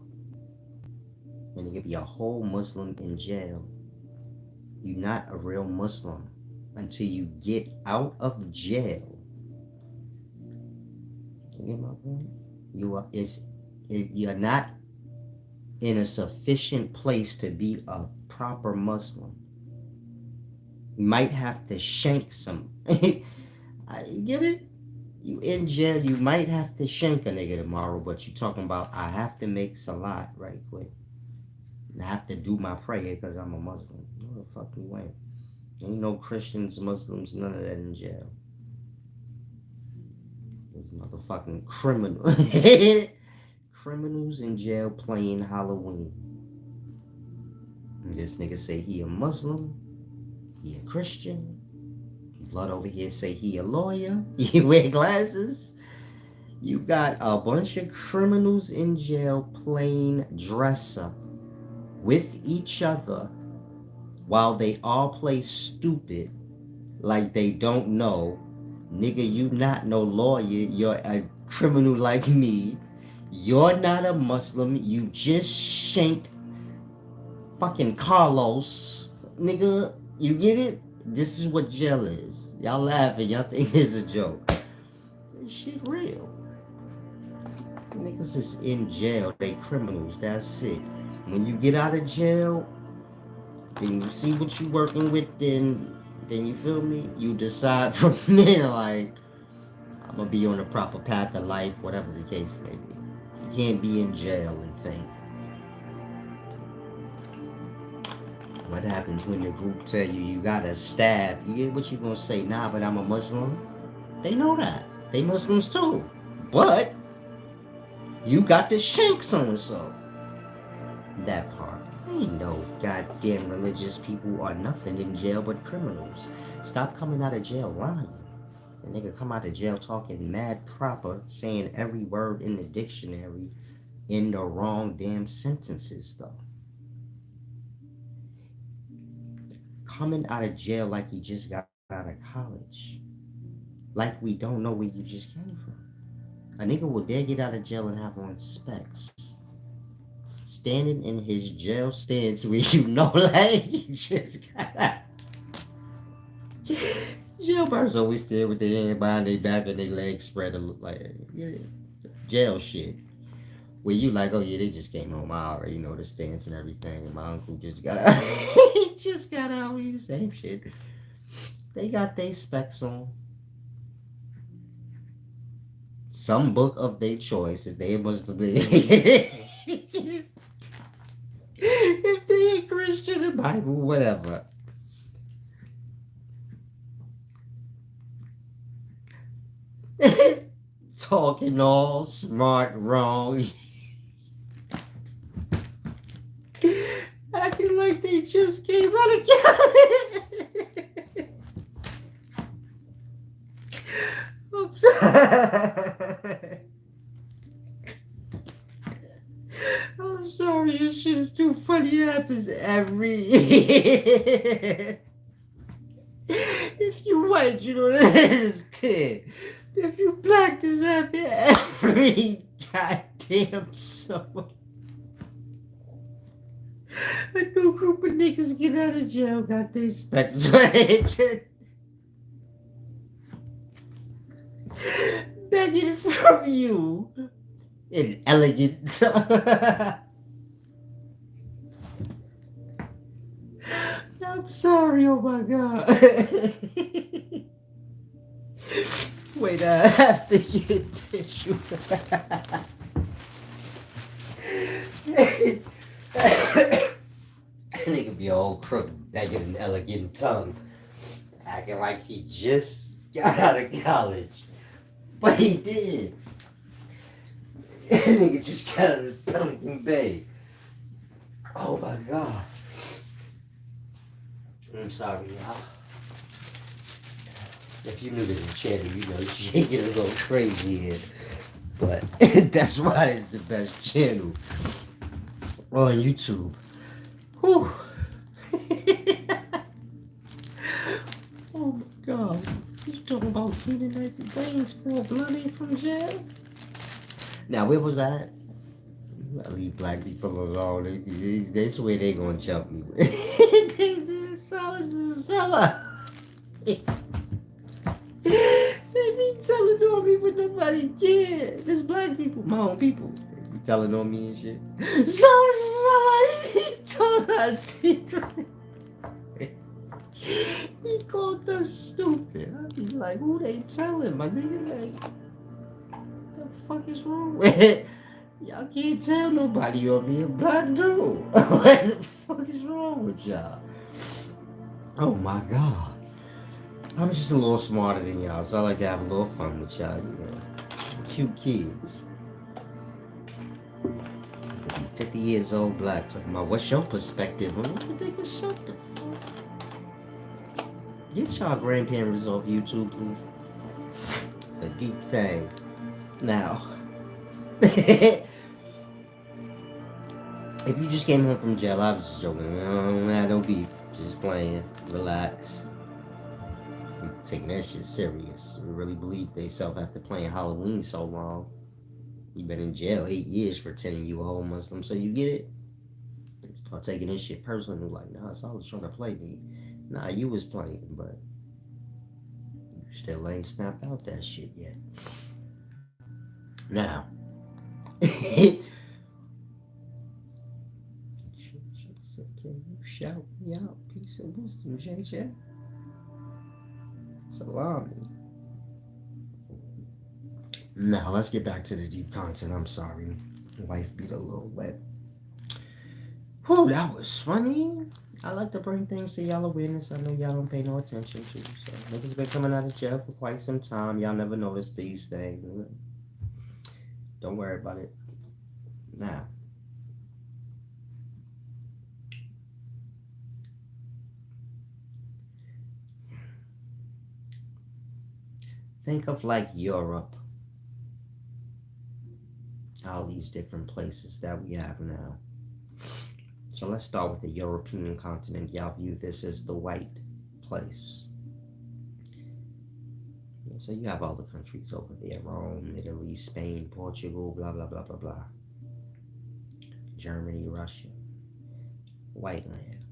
And you could be a whole Muslim in jail. You're not a real Muslim until you get out of jail. You get my point? You're not in a sufficient place to be a proper Muslim. You might have to shank some. You get it? You in jail, you might have to shank a nigga tomorrow, but you talking about, I have to make salat right quick. I have to do my prayer because I'm a Muslim. No the fuck you ain't. Ain't no Christians, Muslims, none of that in jail. These motherfucking criminals. Criminals in jail playing Halloween. And this nigga say he a Muslim. He a Christian. Blood over here say he a lawyer. He wear glasses. You got a bunch of criminals in jail playing dress up with each other while they all play stupid like they don't know. Nigga, you not no lawyer. You're a criminal like me. You're not a Muslim. You just shanked fucking Carlos. Nigga, you get it? This is what jail is. Y'all laughing. Y'all think it's a joke. This shit real. Niggas is in jail. They criminals. That's it. When you get out of jail, then you see what you working with, then you feel me? You decide from there, like, I'm gonna be on the proper path of life, whatever the case may be. You can't be in jail and think. What happens when your group tell you you gotta stab? You get what you gonna say? Nah, but I'm a Muslim. They know that. They Muslims too. But you got to shank so-and-so. That part. Ain't no goddamn religious people or nothing in jail but criminals. Stop coming out of jail lying. The nigga come out of jail talking mad proper, saying every word in the dictionary in the wrong damn sentences though. Coming out of jail like he just got out of college. Like we don't know where you just came from. A nigga will dare get out of jail and have on specs. Standing in his jail stance where you know like he just got out. Jailbirds always there with their hand behind their back and their legs spread to look like yeah, jail shit. Where you like, oh yeah, they just came home. I already know the stance and everything. And my uncle just got out. He just got out. We the same shit. They got their specs on. Some book of their choice, if they must be. If they a Christian, the Bible, whatever. Talking all smart, wrong. Acting like they just came out of Canada. I'm sorry. I'm sorry, this shit is too funny. It happens every year. If you white, you don't understand. If you black, this happens every goddamn summer. A new group of niggas get out of jail, got their specs on. Begging from you in elegant. I'm sorry, oh my god. Wait, I have to get tissue. Nigga be all crooked, begging an elegant tongue, acting like he just got out of college. But he did. Nigga just got out of Pelican Bay. Oh my god. I'm sorry, y'all. If you're new to the channel, you know shit get a little crazy here. But that's why it's the best channel on YouTube. Whew. Oh my god. You talking about cleaning out the brains for bloody from jail? Now, where was that? I leave black people alone. They swear they gonna jump me. They said Silas is a seller. They be telling on me, but nobody cares. There's black people, my own people. They be telling on me and shit. Silas is a seller. He told us secret. He called us stupid. I be like, who they telling, my nigga? Like, what the fuck is wrong with it? Y'all can't tell nobody on me a black dude. What the fuck is wrong with y'all? Oh my god. I'm just a little smarter than y'all, so I like to have a little fun with y'all, you know. Cute kids. 50 years old black talking about what's your perspective on it? Nigga, shut the fuck. Get y'all grandparents off YouTube, please. It's a deep thing. Now, if you just came home from jail, I was just joking. No beef. Just playing. Relax. People taking that shit serious. You really believe they self after playing Halloween so long. You been in jail 8 years pretending you a whole Muslim, so you get it? You start taking this shit personally, like, nah, it's always trying to play me. Nah, you was playing, but you still ain't snapped out that shit yet. Now, can you shout me out? Peace and wisdom, JJ. Salami. Now, let's get back to the deep content. I'm sorry. Life beat a little wet. Whew, that was funny. I like to bring things to y'all awareness I know y'all don't pay no attention to. So, niggas been coming out of jail for quite some time. Y'all never noticed these things. Don't worry about it. Now, think of like Europe. All these different places that we have now. So let's start with the European continent. Y'all view this as the white place. So you have all the countries over there: Rome, Italy, Spain, Portugal, blah blah blah blah blah. Germany, Russia, white land.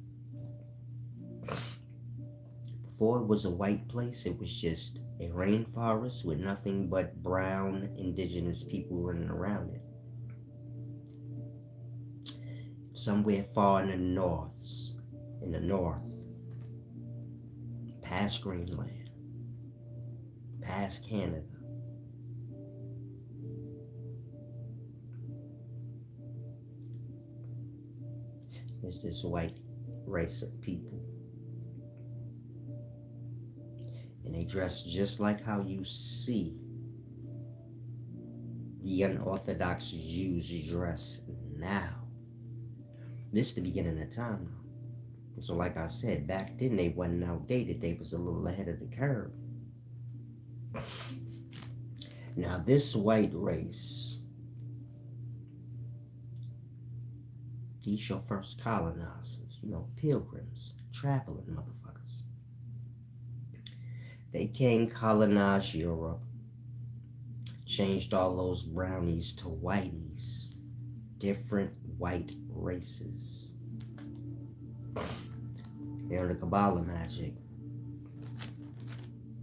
Before it was a white place, it was just a rainforest with nothing but brown indigenous people running around it. Somewhere far in the north, past Greenland, past Canada, is this white race of people. And they dress just like how you see the unorthodox Jews dress now. This is the beginning of time now. So like I said, back then they wasn't outdated. They was a little ahead of the curve. Now this white race, these your first colonizers, pilgrims, traveling motherfuckers. They came, colonized Europe, changed all those brownies to whiteys, different white races. The Cabala magic.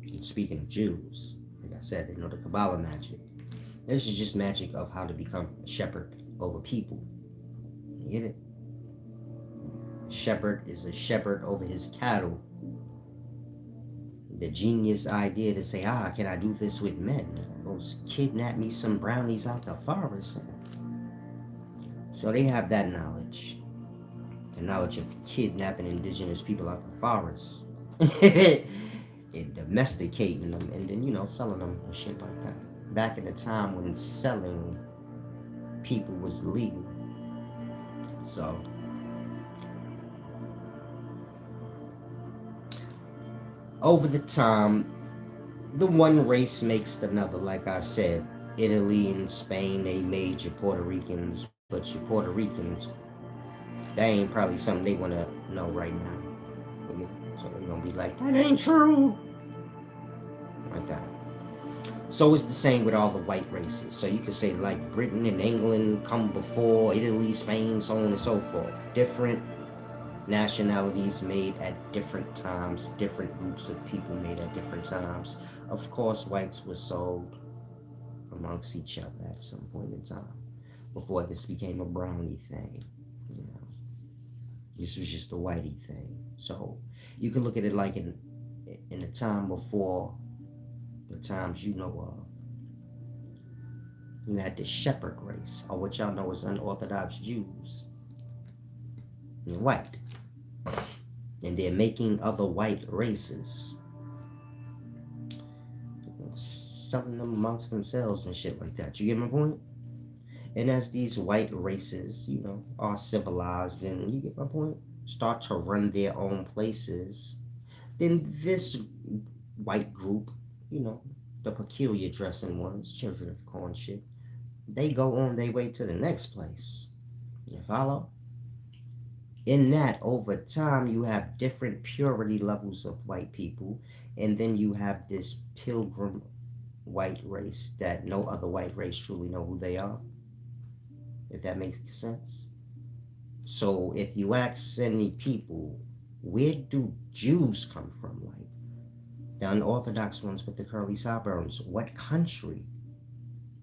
And speaking of Jews, like I said, they know the Cabala magic. This is just magic of how to become a shepherd over people. You get it? Shepherd is a shepherd over his cattle. The genius idea to say, can I do this with men? Go kidnap me some brownies out the forest. So they have that knowledge. The knowledge of kidnapping indigenous people out the forest. And domesticating them and then, selling them and shit like that. Back in the time when selling people was legal. So over the time, the one race makes another. Like I said, Italy and Spain, they made you Puerto Ricans, but you Puerto Ricans, that ain't probably something they want to know right now. So they're going to be like, that ain't true. Like that. So it's the same with all the white races. So you could say like Britain and England come before Italy, Spain, so on and so forth. Different nationalities made at different times, different groups of people made at different times. Of course, whites were sold amongst each other at some point in time before this became a brownie thing. This was just a whitey thing. So you can look at it like in the time before the times you know of. You had the shepherd race, or what y'all know as unorthodox Jews. And white. And they're making other white races, selling them amongst themselves and shit like that. You get my point? And as these white races, are civilized, and you get my point, start to run their own places, then this white group, the peculiar dressing ones, children of corn shit, they go on their way to the next place. You follow? In that, over time, you have different purity levels of white people, and then you have this pilgrim white race that no other white race truly know who they are, if that makes sense. So if you ask any people, where do Jews come from? Like the unorthodox ones with the curly sideburns, what country?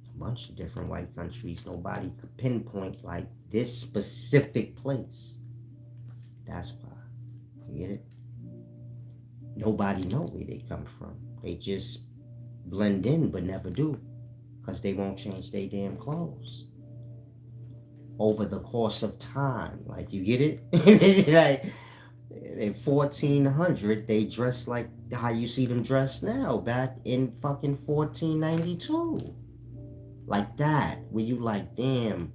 A bunch of different white countries. Nobody could pinpoint like this specific place. That's why. You get it? Nobody know where they come from. They just blend in but never do. Because they won't change their damn clothes. Over the course of time. Like, you get it? Like, in 1400, they dress like how you see them dressed now. Back in fucking 1492. Like that. Where you like, damn.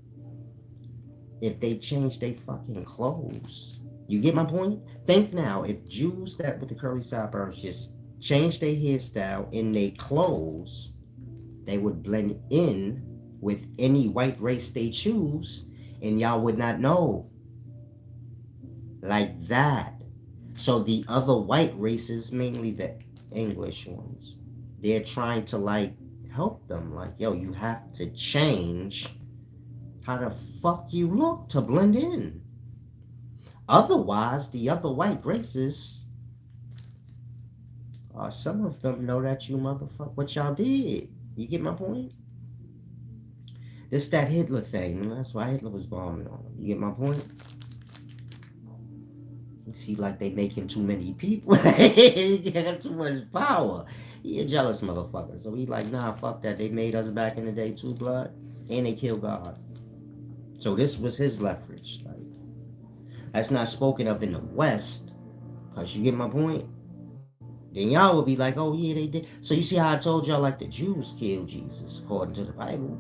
If they change their fucking clothes. You get my point? Think now, if Jews that with the curly sideburns just change their hairstyle in their clothes, they would blend in with any white race they choose, and y'all would not know. Like that. So the other white races, mainly the English ones, they're trying to like help them. Like, yo, you have to change how the fuck you look to blend in. Otherwise, the other white races, some of them know that you motherfucker what y'all did. You get my point? It's that Hitler thing. That's why Hitler was bombing on them. You get my point? You see, like they making too many people. He got too much power. He a jealous motherfucker. So he's like, nah, fuck that. They made us back in the day too, blood. And they killed God. So this was his leverage. Like, that's not spoken of in the West. Cause you get my point? Then y'all would be like, oh yeah, they did. So you see how I told y'all like the Jews killed Jesus according to the Bible.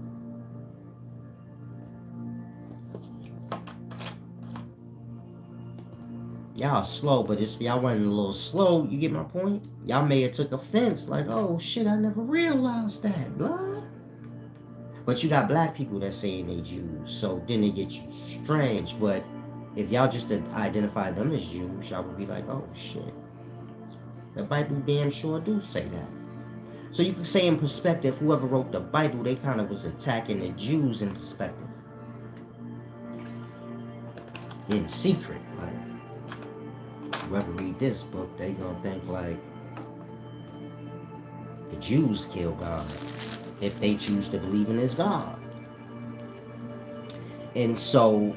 Y'all slow, but if y'all went a little slow, you get my point? Y'all may have took offense, like, oh shit, I never realized that, blood. But you got black people that saying they Jews, so then they get you strange. But if y'all just identify them as Jews, y'all would be like, oh shit. The Bible damn sure do say that. So you could say in perspective, whoever wrote the Bible, they kind of was attacking the Jews in perspective. In secret, like. Whoever read this book, they gonna think like the Jews kill God if they choose to believe in his God. And so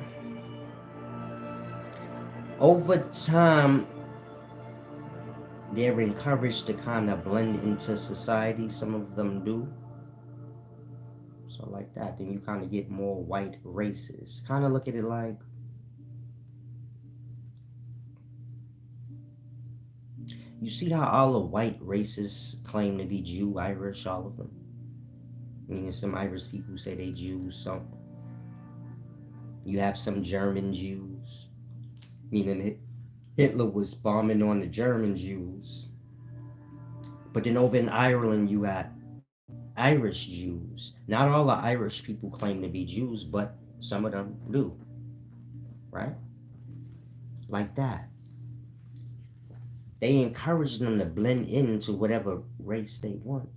over time they're encouraged to kind of blend into society. Some of them do. So like that, then you kind of get more white races. Kind of look at it like you see how all the white races claim to be Jew, Irish, all of them? Meaning some Irish people say they Jews, some. You have some German Jews. Meaning Hitler was bombing on the German Jews. But then over in Ireland, you got Irish Jews. Not all the Irish people claim to be Jews, but some of them do. Right? Like that. They encourage them to blend into whatever race they want.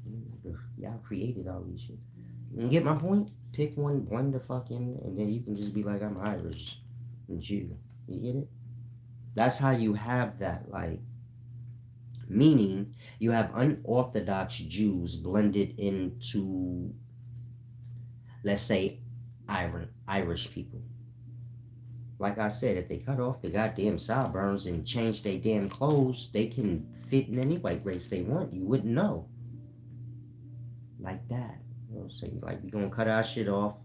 Y'all created all these shit. You get my point? Pick one to fuck in, and then you can just be like, I'm Irish and Jew. You get it? That's how you have that, like, meaning you have unorthodox Jews blended into, let's say, Irish people. Like I said, if they cut off the goddamn sideburns and change their damn clothes, they can fit in any white race they want. You wouldn't know. Like that. You know what I'm saying? Like, we gonna cut our shit off.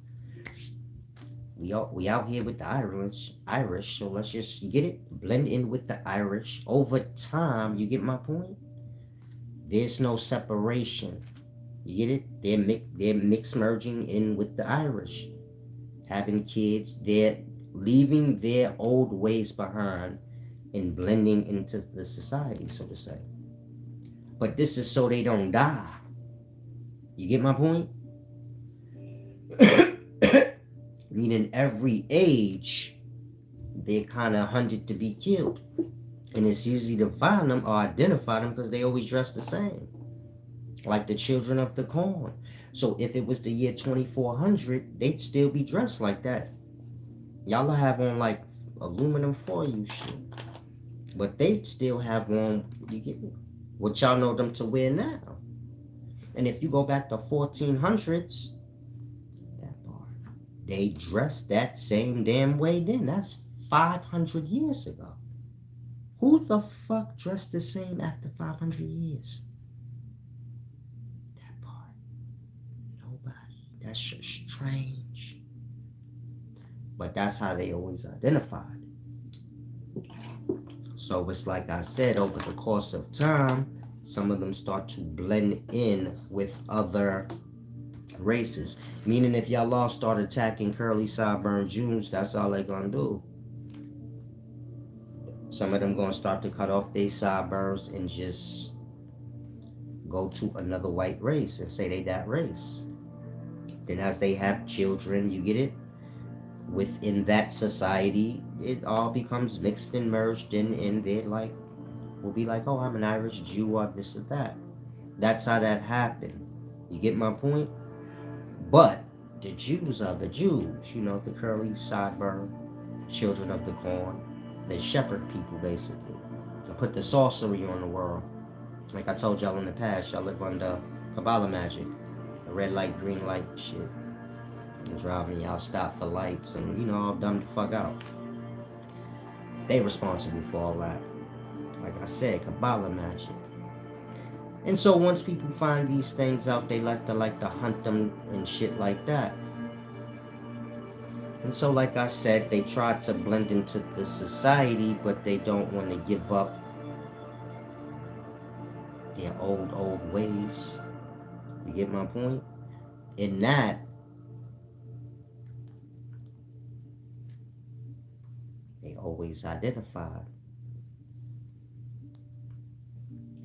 We out here with the Irish, so let's just get it, blend in with the Irish. Over time, you get my point? There's no separation. You get it? They're mixed merging in with the Irish. Having kids, they're leaving their old ways behind and blending into the society, so to say. But this is so they don't die. You get my point? Meaning every age, they're kind of hunted to be killed. And it's easy to find them or identify them because they always dress the same. Like the children of the corn. So if it was the year 2400, they'd still be dressed like that. Y'all will have on like aluminum foil shit. But they'd still have on, you get me? What y'all know them to wear now. And if you go back to 1400s, that part, they dressed that same damn way then. That's 500 years ago. Who the fuck dressed the same after 500 years? That part. Nobody. That's just strange. But that's how they always identified. So it's like I said, over the course of time, some of them start to blend in with other races. Meaning if y'all all start attacking curly sideburn Jews, that's all they gonna do. Some of them gonna start to cut off their sideburns and just go to another white race and say they that race. Then as they have children, you get it? Within that society, it all becomes mixed and merged in, and they like will be like, oh, I'm an Irish Jew or this or that. That's how that happened. You get my point? But the Jews are the Jews, the curly sideburn, children of the corn. They shepherd people, basically. To put the sorcery on the world. Like I told y'all in the past, y'all live under Cabala magic. The red light, green light shit. And driving y'all stop for lights and, all dumb the fuck out. They responsible for all that. Like I said, Cabala magic. And so once people find these things out, they like to hunt them and shit like that. And so like I said, they try to blend into the society, but they don't want to give up their old ways. You get my point? In that, they always identified.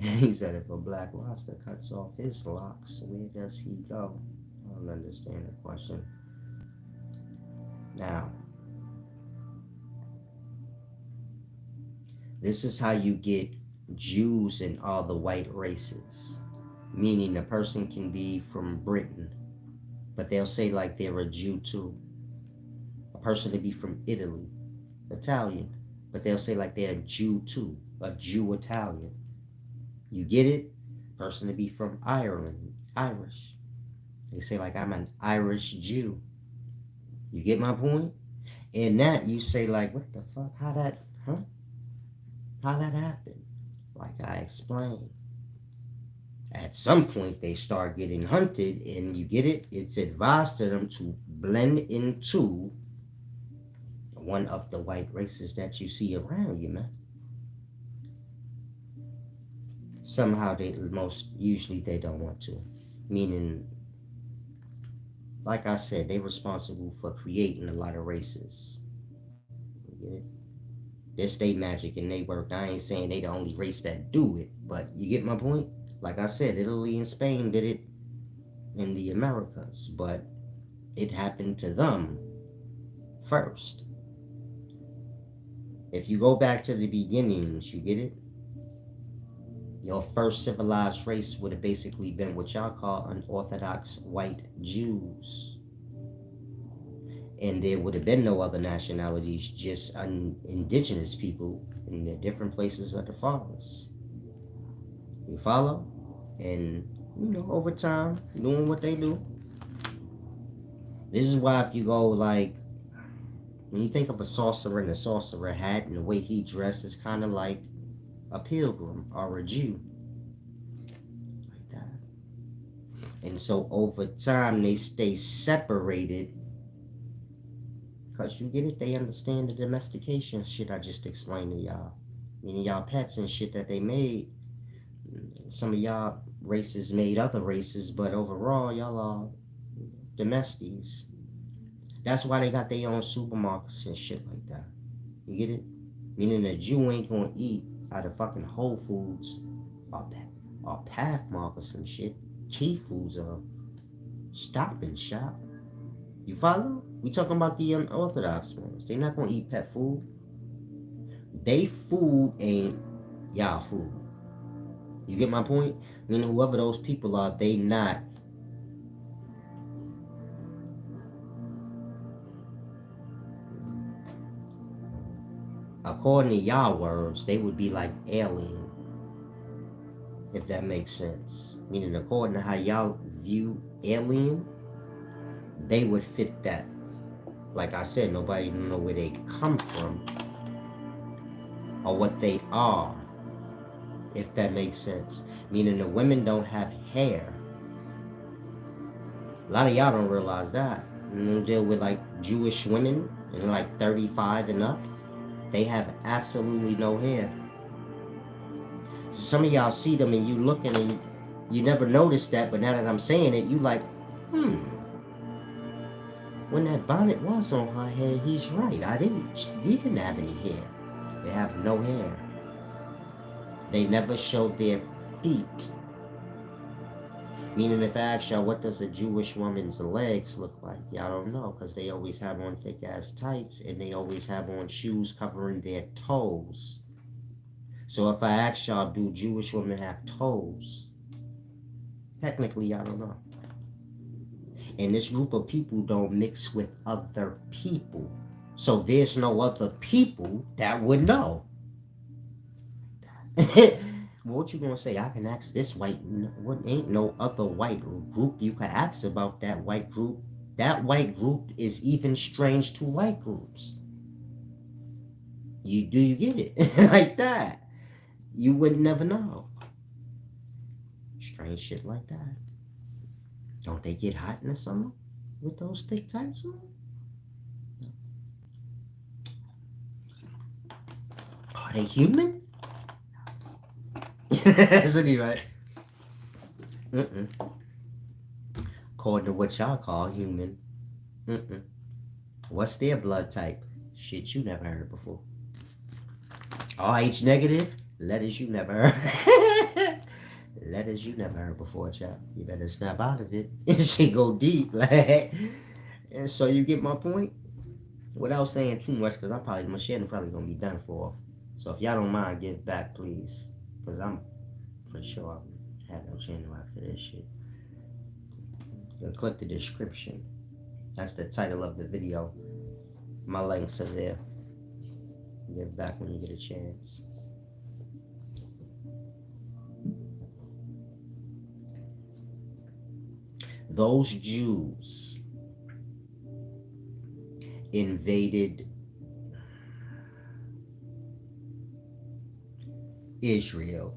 He said if a black Rasta cuts off his locks, where does he go? I don't understand the question. Now, this is how you get Jews in all the white races. Meaning a person can be from Britain, but they'll say like they're a Jew too. A person to be from Italy, Italian, but they'll say like they're a Jew too, a Jew Italian. You get it? Person to be from Ireland, Irish. They say like I'm an Irish Jew. You get my point? And that you say like, what the fuck? How that happen? Like I explained. At some point they start getting hunted, and you get it? It's advised to them to blend into one of the white races that you see around you, man. Somehow usually they don't want to. Meaning, like I said, they're responsible for creating a lot of races. You get it? This they magic and they work. I ain't saying they the only race that do it, but you get my point? Like I said, Italy and Spain did it in the Americas, but it happened to them first. If you go back to the beginnings, you get it? Your first civilized race would have basically been what y'all call unorthodox white Jews. And there would have been no other nationalities, just indigenous people in the different places of the forest. You follow? And, over time, doing what they do. This is why if you go like, when you think of a sorcerer and a sorcerer hat and the way he dresses, kind of like a pilgrim or a Jew. Like that. And so over time, they stay separated. Because you get it? They understand the domestication shit I just explained to y'all. Meaning y'all pets and shit that they made. Some of y'all races made other races, but overall, y'all are domesties. That's why they got their own supermarkets and shit like that. You get it? Meaning a Jew ain't gonna eat out of fucking Whole Foods or Pathmark or some shit. Key Foods or Stop and Shop. You follow? We talking about the unorthodox ones. They not gonna eat pet food. They food ain't y'all food. You get my point? Meaning whoever those people are, they not. According to y'all words, they would be like alien. If that makes sense. Meaning according to how y'all view alien, they would fit that. Like I said, nobody know where they come from or what they are, if that makes sense. Meaning the women don't have hair. A lot of y'all don't realize that. You don't deal with like Jewish women and like 35 and up. They have absolutely no hair. So some of y'all see them and you looking and you never noticed that, but now that I'm saying it, you like, when that bonnet was on her head, he didn't have any hair. They have no hair. They never show their feet. Meaning if I ask y'all, what does a Jewish woman's legs look like? Y'all don't know, because they always have on thick ass tights and they always have on shoes covering their toes. So if I ask y'all, do Jewish women have toes? Technically, I don't know. And this group of people don't mix with other people. So there's no other people that would know. What you gonna say? I can ask this white. What ain't no other white group you can ask about that white group? That white group is even strange to white groups. You get it like that? You would never know. Strange shit like that. Don't they get hot in the summer with those thick tights on? Are they human? Isn't he right? Mm-mm. According to what y'all call human. Mm-mm. What's their blood type? Shit you never heard before. RH negative? Letters you never heard. Letters you never heard before, child. You better snap out of it. It should go deep. Like, and so you get my point? Without saying too much, because my channel probably gonna be done for. So if y'all don't mind, get back, please. Because I'm for sure I'll have no channel after this shit. You'll click the description. That's the title of the video. My links are there. Get back when you get a chance. Those Jews invaded Israel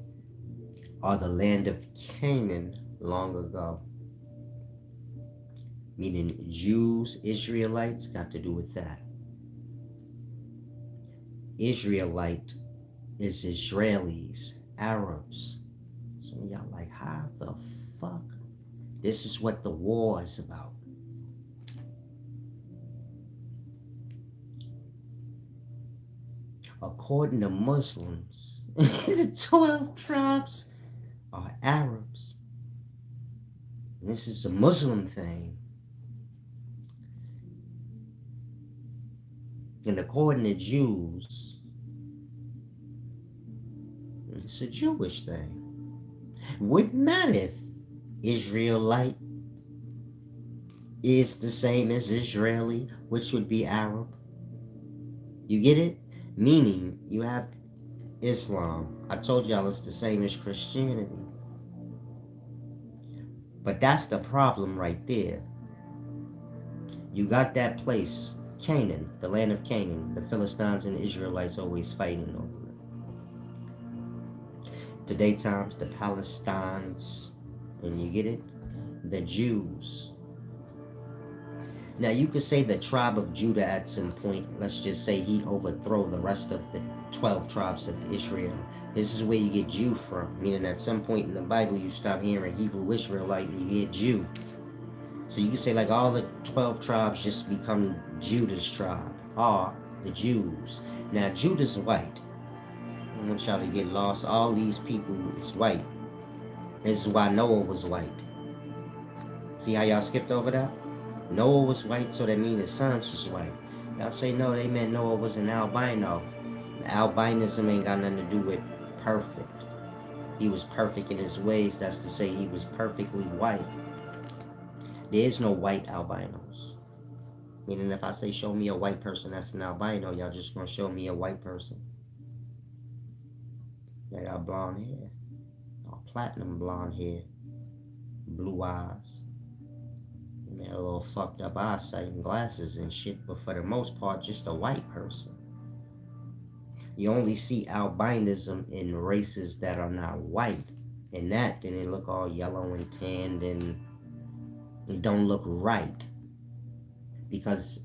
or the land of Canaan long ago. Meaning Jews, Israelites got to do with that. Israelite is Israelis, Arabs. Some of y'all like, how the fuck? This is what the war is about. According to Muslims, the 12 tribes are Arabs. And this is a Muslim thing. And according to Jews, it's a Jewish thing. Wouldn't matter if Israelite is the same as Israeli, which would be Arab. You get it? Meaning, you have Islam. I told y'all it's the same as Christianity. But that's the problem right there. You got that place, Canaan, the land of Canaan. The Philistines and the Israelites always fighting over it. Today times, the Palestinians, and you get it? The Jews. Now you could say the tribe of Judah at some point, let's just say he overthrow the rest of the 12 tribes of Israel. This is where you get Jew from, meaning at some point in the Bible you stop hearing Hebrew Israelite and you hear Jew. So you can say like all the 12 tribes just become Judah's tribe, or the Jews. Now Judah's white. I don't want y'all to get lost. All these people is white. This is why Noah was white. See how y'all skipped over that? Noah was white, so that means his sons was white. Y'all say no, they meant Noah was an albino. The albinism ain't got nothing to do with perfect. He was perfect in his ways. That's to say he was perfectly white. There is no white albinos. Meaning if I say show me a white person that's an albino, y'all just gonna show me a white person. They got blonde hair. Or platinum blonde hair. Blue eyes. A little fucked up eyesight and glasses and shit, but for the most part, just a white person. You only see albinism in races that are not white. And that, then they look all yellow and tanned and it don't look right. Because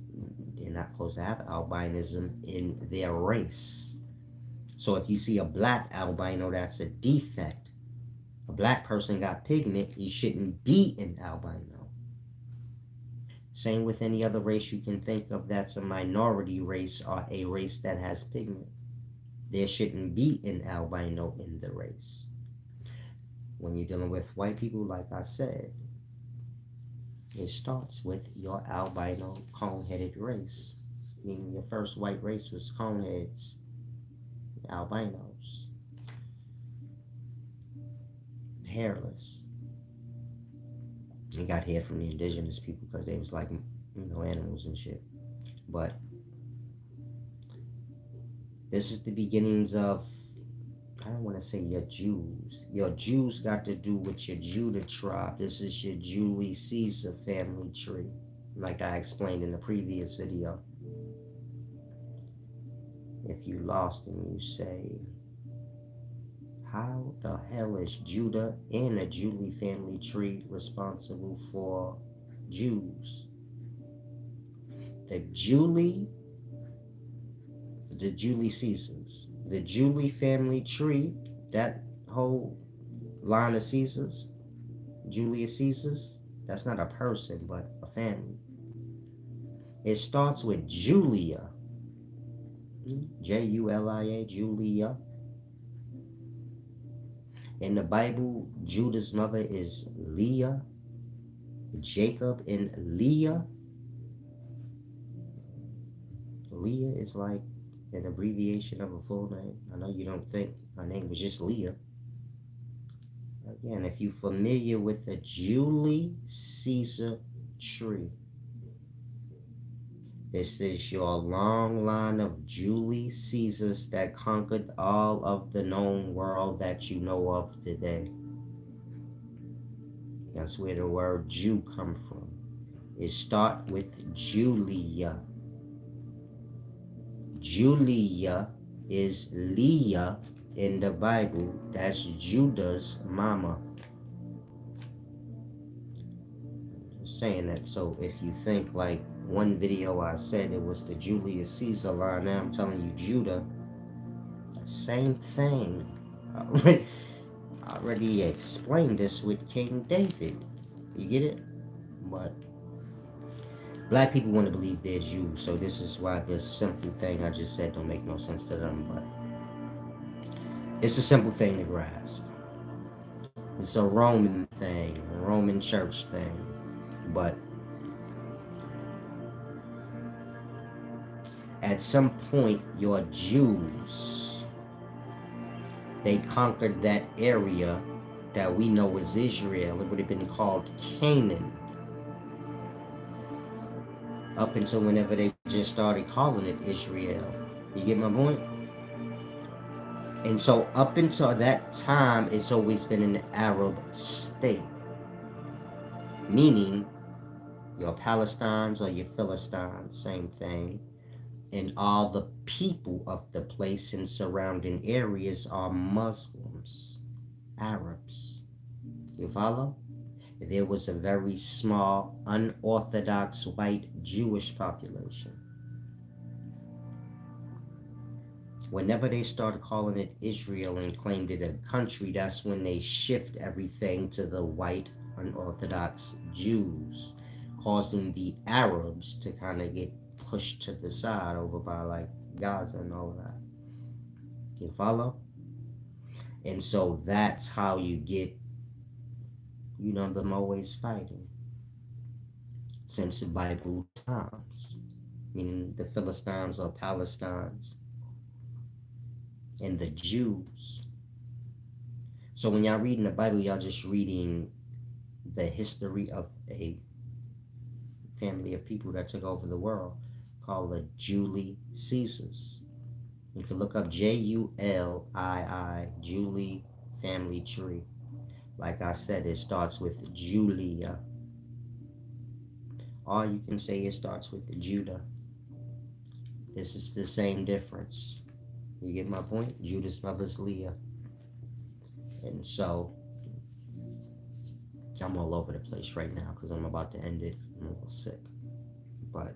they're not supposed to have albinism in their race. So if you see a black albino, that's a defect. A black person got pigment, he shouldn't be an albino. Same with any other race you can think of that's a minority race or a race that has pigment. There shouldn't be an albino in the race. When you're dealing with white people, like I said, it starts with your albino cone-headed race. Meaning your first white race was coneheads, albinos, hairless. It got here from the indigenous people because they was like, animals and shit. But this is the beginnings of, I don't want to say your Jews. Your Jews got to do with your Judah tribe. This is your Julius Caesar family tree, like I explained in the previous video. If you lost and you say, how the hell is Judah and a Julie family tree responsible for Jews? The Julie Caesars, the Julie family tree, that whole line of Caesars, Julius Caesars, that's not a person, but a family. It starts with Julia, Julia, Julia. In the Bible, Judah's mother is Leah, Jacob and Leah. Leah is like an abbreviation of a full name. I know you don't think her name was just Leah. Again, if you're familiar with the Julie Caesar tree, this is your long line of Julie Caesars that conquered all of the known world that you know of today. That's where the word Jew come from. It starts with Julia. Julia is Leah in the Bible. That's Judah's mama. Just saying that. So if you think like one video I said it was the Julius Caesar line, now I'm telling you Judah, same thing. I already explained this with King David. You get it? But black people want to believe they're Jews, so this is why this simple thing I just said don't make no sense to them, but it's a simple thing to grasp. It's a Roman thing, a Roman church thing, but at some point your Jews, they conquered that area that we know as Israel. It would have been called Canaan. Up until whenever they just started calling it Israel. You get my point? And so up until that time, it's always been an Arab state. Meaning, your Palestines or your Philistines, same thing. And all the people of the place and surrounding areas are Muslims, Arabs. You follow? There was a very small, unorthodox white Jewish population. Whenever they started calling it Israel and claimed it a country, that's when they shift everything to the white, unorthodox Jews, causing the Arabs to kind of get pushed to the side over by like Gaza and all of that. You follow? And so that's how you get them always fighting since the Bible times, meaning the Philistines or Palestines and the Jews. So when y'all reading the Bible, y'all just reading the history of a family of people that took over the world called the Julie Caesars. You can look up Julii, Julie family tree. Like I said, it starts with Julia. Or you can say it starts with Judah. This is the same difference. You get my point? Judah's mother's Leah. And so, I'm all over the place right now because I'm about to end it. I'm a little sick. But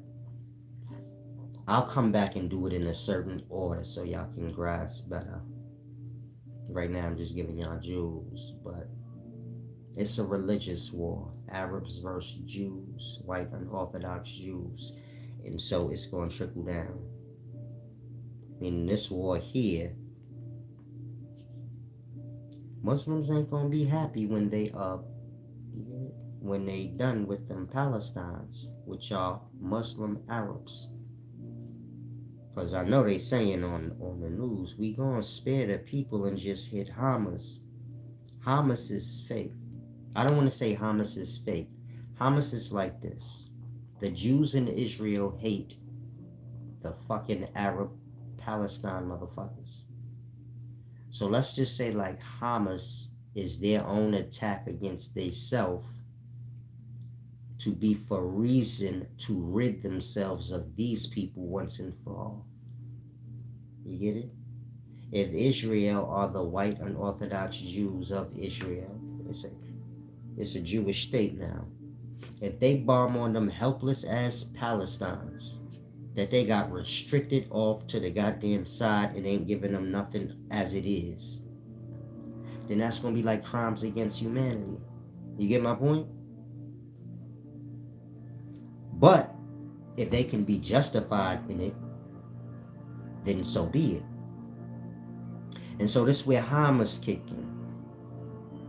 I'll come back and do it in a certain order so y'all can grasp better. Right now I'm just giving y'all Jews, but it's a religious war. Arabs versus Jews, white unorthodox Jews. And so it's going to trickle down. In this war here, Muslims ain't going to be happy when they done with them Palestines, which are Muslim Arabs. Because I know they saying on the news, we going to spare the people and just hit Hamas. Hamas is fake. I don't want to say Hamas is fake. Hamas is like this. The Jews in Israel hate the fucking Arab Palestine motherfuckers. So let's just say like Hamas is their own attack against themselves to be for reason to rid themselves of these people once and for all. You get it? If Israel are the white unorthodox Jews of Israel, it's a Jewish state now. If they bomb on them helpless ass Palestinians that they got restricted off to the goddamn side and ain't giving them nothing as it is, then that's gonna be like crimes against humanity. You get my point? But if they can be justified in it, then so be it. And so this is where Hamas kick in.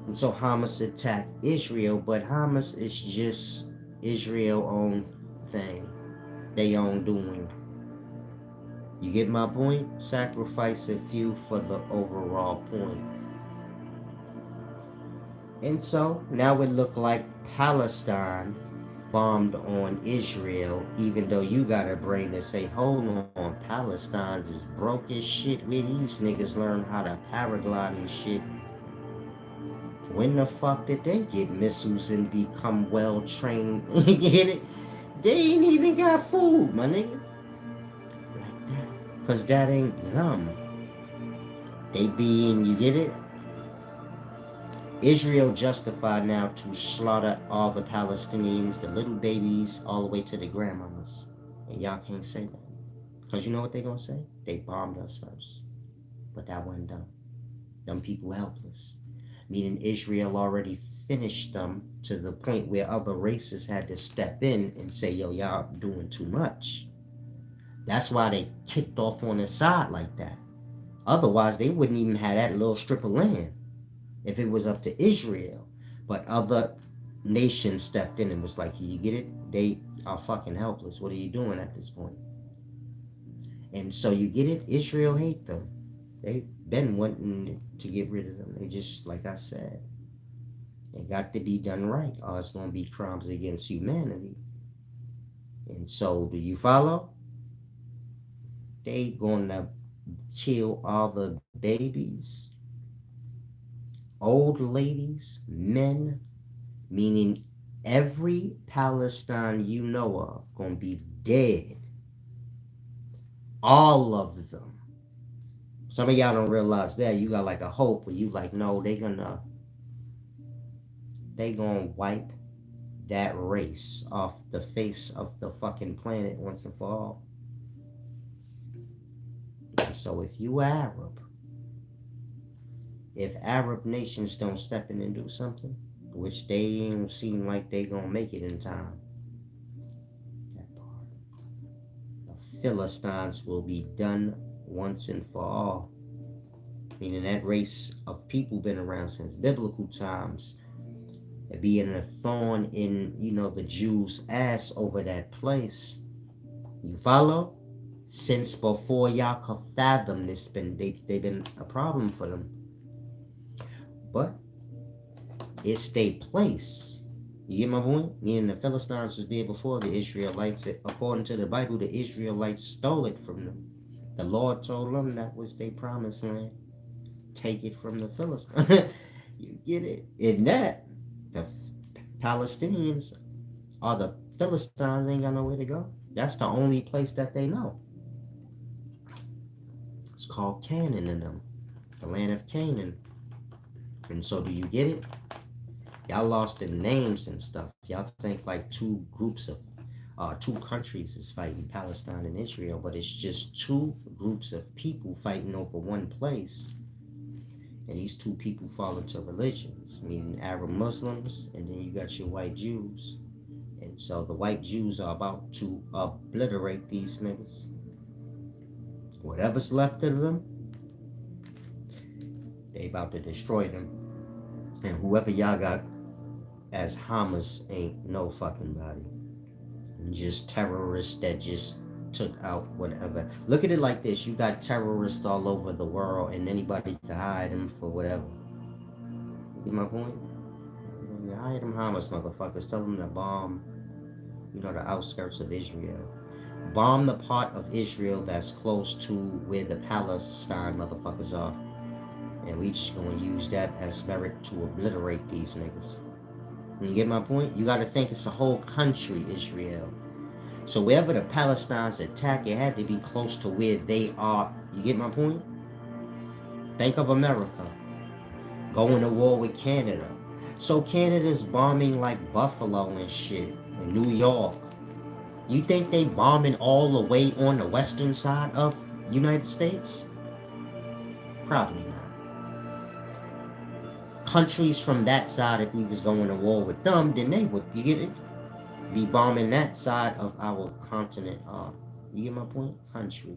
And so Hamas attacked Israel, but Hamas is just Israel own thing. They own doing. You get my point? Sacrifice a few for the overall point. And so now it look like Palestine bombed on Israel, even though you got a brain to say, hold on, Palestine's is broke as shit. Where these niggas learn how to paraglide and shit? When the fuck did they get missiles and become well trained? You get it? They ain't even got food, my nigga. Like that. Cause that ain't them. They being, you get it? Israel justified now to slaughter all the Palestinians, the little babies, all the way to the grandmamas. And y'all can't say that. Because you know what they gonna say? They bombed us first. But that wasn't done. Them people helpless. Meaning Israel already finished them to the point where other races had to step in and say, yo, y'all doing too much. That's why they kicked off on the side like that. Otherwise, they wouldn't even have that little strip of land if it was up to Israel. But other nations stepped in and was like, you get it? They are fucking helpless. What are you doing at this point? And so you get it? Israel hate them. They've been wanting to get rid of them. They just, like I said, they got to be done right, or it's going to be crimes against humanity. And so, do you follow? They going to kill all the babies, old ladies, men, meaning every Palestine you know of going to be dead. All of them. Some of y'all don't realize that. You got like a hope where you like, no, they gonna wipe that race off the face of the fucking planet once and for all. So if you Arab, if Arab nations don't step in and do something, which they ain't seem like they gonna make it in time, that part, the Philistines will be done once and for all. Meaning that race of people been around since biblical times. It being a thorn in, the Jews' ass over that place. You follow? Since before y'all could fathom this, they've been a problem for them. But it's their place. You get my point? Meaning the Philistines was there before the Israelites. According to the Bible, the Israelites stole it from them. The Lord told them that was their promised land. Take it from the Philistines. You get it? In that, the Palestinians or the Philistines ain't got nowhere to go. That's the only place that they know. It's called Canaan in them. The land of Canaan. And so do you get it? Y'all lost the names and stuff. Y'all think like two groups of two countries is fighting, Palestine and Israel, but it's just two groups of people fighting over one place. And these two people fall into religions, meaning Arab Muslims, and then you got your white Jews. And so the white Jews are about to obliterate these niggas. Whatever's left of them, they about to destroy them. And whoever y'all got as Hamas ain't no fucking body. And just terrorists that just took out whatever. Look at it like this. You got terrorists all over the world and anybody can hide them for whatever. You get my point? I them Hamas motherfuckers. Tell them to bomb, the outskirts of Israel. Bomb the part of Israel that's close to where the Palestine motherfuckers are. And we just gonna use that as merit to obliterate these niggas. You get my point? You gotta think it's a whole country, Israel. So wherever the Palestinians attack, it had to be close to where they are. You get my point? Think of America going to war with Canada. So Canada's bombing like Buffalo and shit, and New York. You think they bombing all the way on the western side of United States? Probably not. Countries from that side, if we was going to war with them, then they would, you get it? Be bombing that side of our continent. You get my point? Country.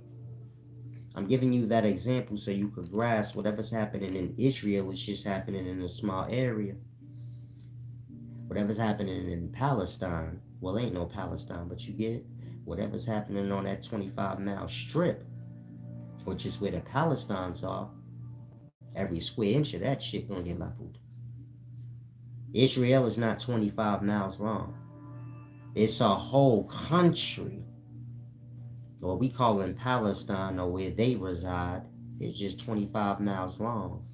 I'm giving you that example so you could grasp whatever's happening in Israel is just happening in a small area. Whatever's happening in Palestine, well, ain't no Palestine, but you get it? Whatever's happening on that 25-mile strip, which is where the Palestinians are, every square inch of that shit gonna get leveled. Israel is not 25 miles long. It's a whole country. What we call in Palestine, or where they reside, is just 25 miles long.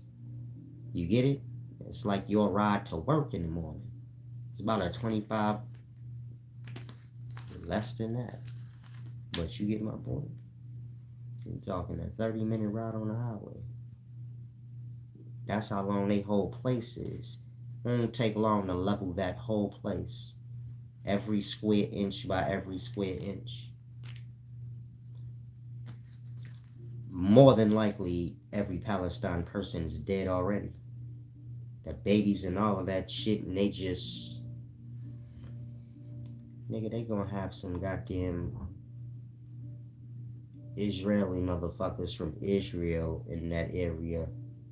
You get it? It's like your ride to work in the morning. It's about a 25, less than that. But you get my point. You're talking a 30-minute ride on the highway. That's how long they whole place is. It won't take long to level that whole place. Every square inch by every square inch. More than likely, every Palestine person is dead already. The babies and all of that shit, and they just... Nigga, they gonna have some goddamn Israeli motherfuckers from Israel in that area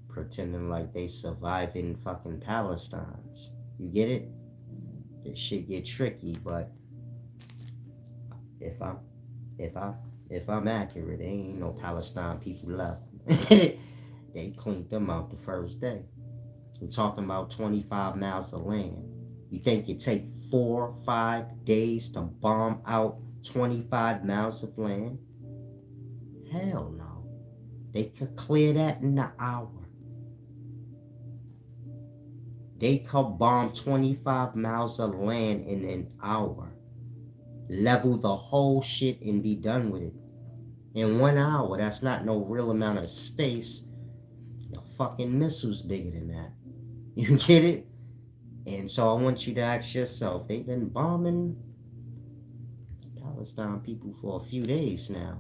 pretending like they surviving fucking Palestines. You get it? This shit get tricky, but if I'm accurate, there ain't no Palestine people left. They cleaned them out the first day. We're talking about 25 miles of land. You think it take 4 or 5 days to bomb out 25 miles of land? Hell no. They could clear that in an hour. They could bomb 25 miles of land in an hour. Level the whole shit and be done with it. In 1 hour, that's not no real amount of space. The fucking missile's bigger than that. You get it? And so I want you to ask yourself, they've been bombing Palestine people for a few days now.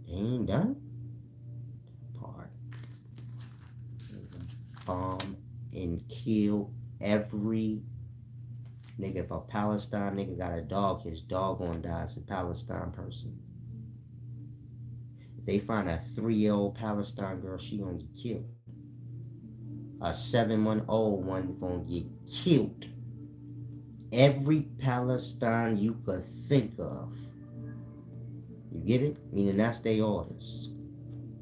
They ain't done? Part. Bomb and kill every nigga. If a Palestine nigga got a dog, his dog gonna die as a Palestine person. If they find a 3-year-old Palestine girl, she gonna get killed. A 7-month-old one gonna get killed. Every Palestine you could think of. You get it? Meaning that's their orders.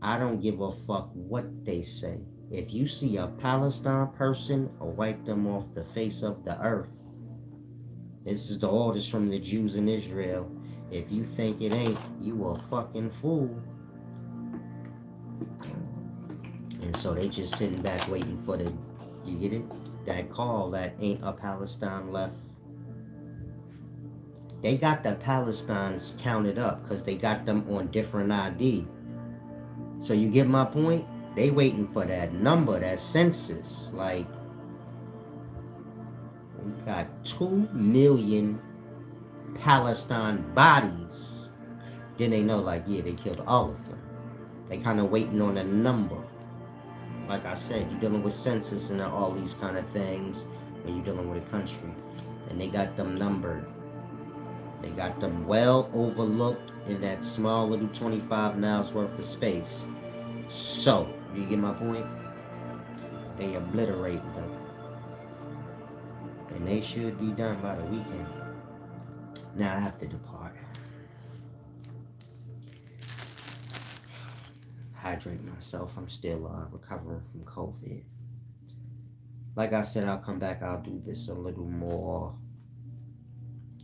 I don't give a fuck what they say. If you see a Palestine person, or wipe them off the face of the earth. This is the orders from the Jews in Israel. If you think it ain't, you a fucking fool. And so they just sitting back waiting for the, you get it? That call that ain't a Palestine left. They got the Palestinians counted up because they got them on different ID. So you get my point? They waiting for that number, that census. Like, we got 2 million Palestine bodies. Then they know, like, yeah, they killed all of them. They kind of waiting on a number. Like I said, you're dealing with census and all these kind of things when you're dealing with a country. And they got them numbered. They got them well overlooked in that small little 25 miles worth of space. So, do you get my point? They obliterate them. And they should be done by the weekend. Now I have to depart. Hydrate myself. I'm still recovering from COVID. Like I said, I'll come back. I'll do this a little more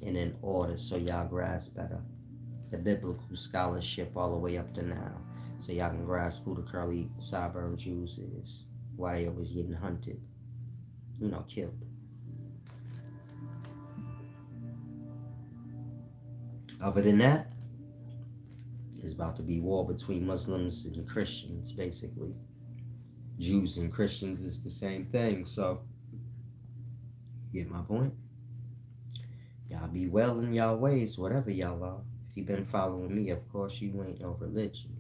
in an order so y'all grasp better the biblical scholarship all the way up to now. So y'all can grasp who the curly sideburn Jews is. Why they always getting hunted. Killed. Other than that, it's about to be war between Muslims and Christians, basically. Jews and Christians is the same thing, so you get my point? Y'all be well in y'all ways, whatever y'all are. If you been following me, of course you ain't no religion.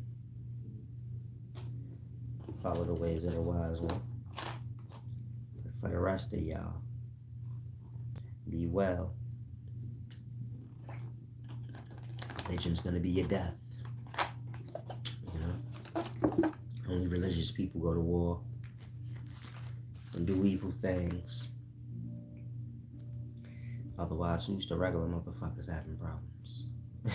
Follow the ways of the wise one. But for the rest of y'all, be well. Religion's gonna be your death. Only religious people go to war and do evil things. Otherwise, who's the regular motherfuckers having problems?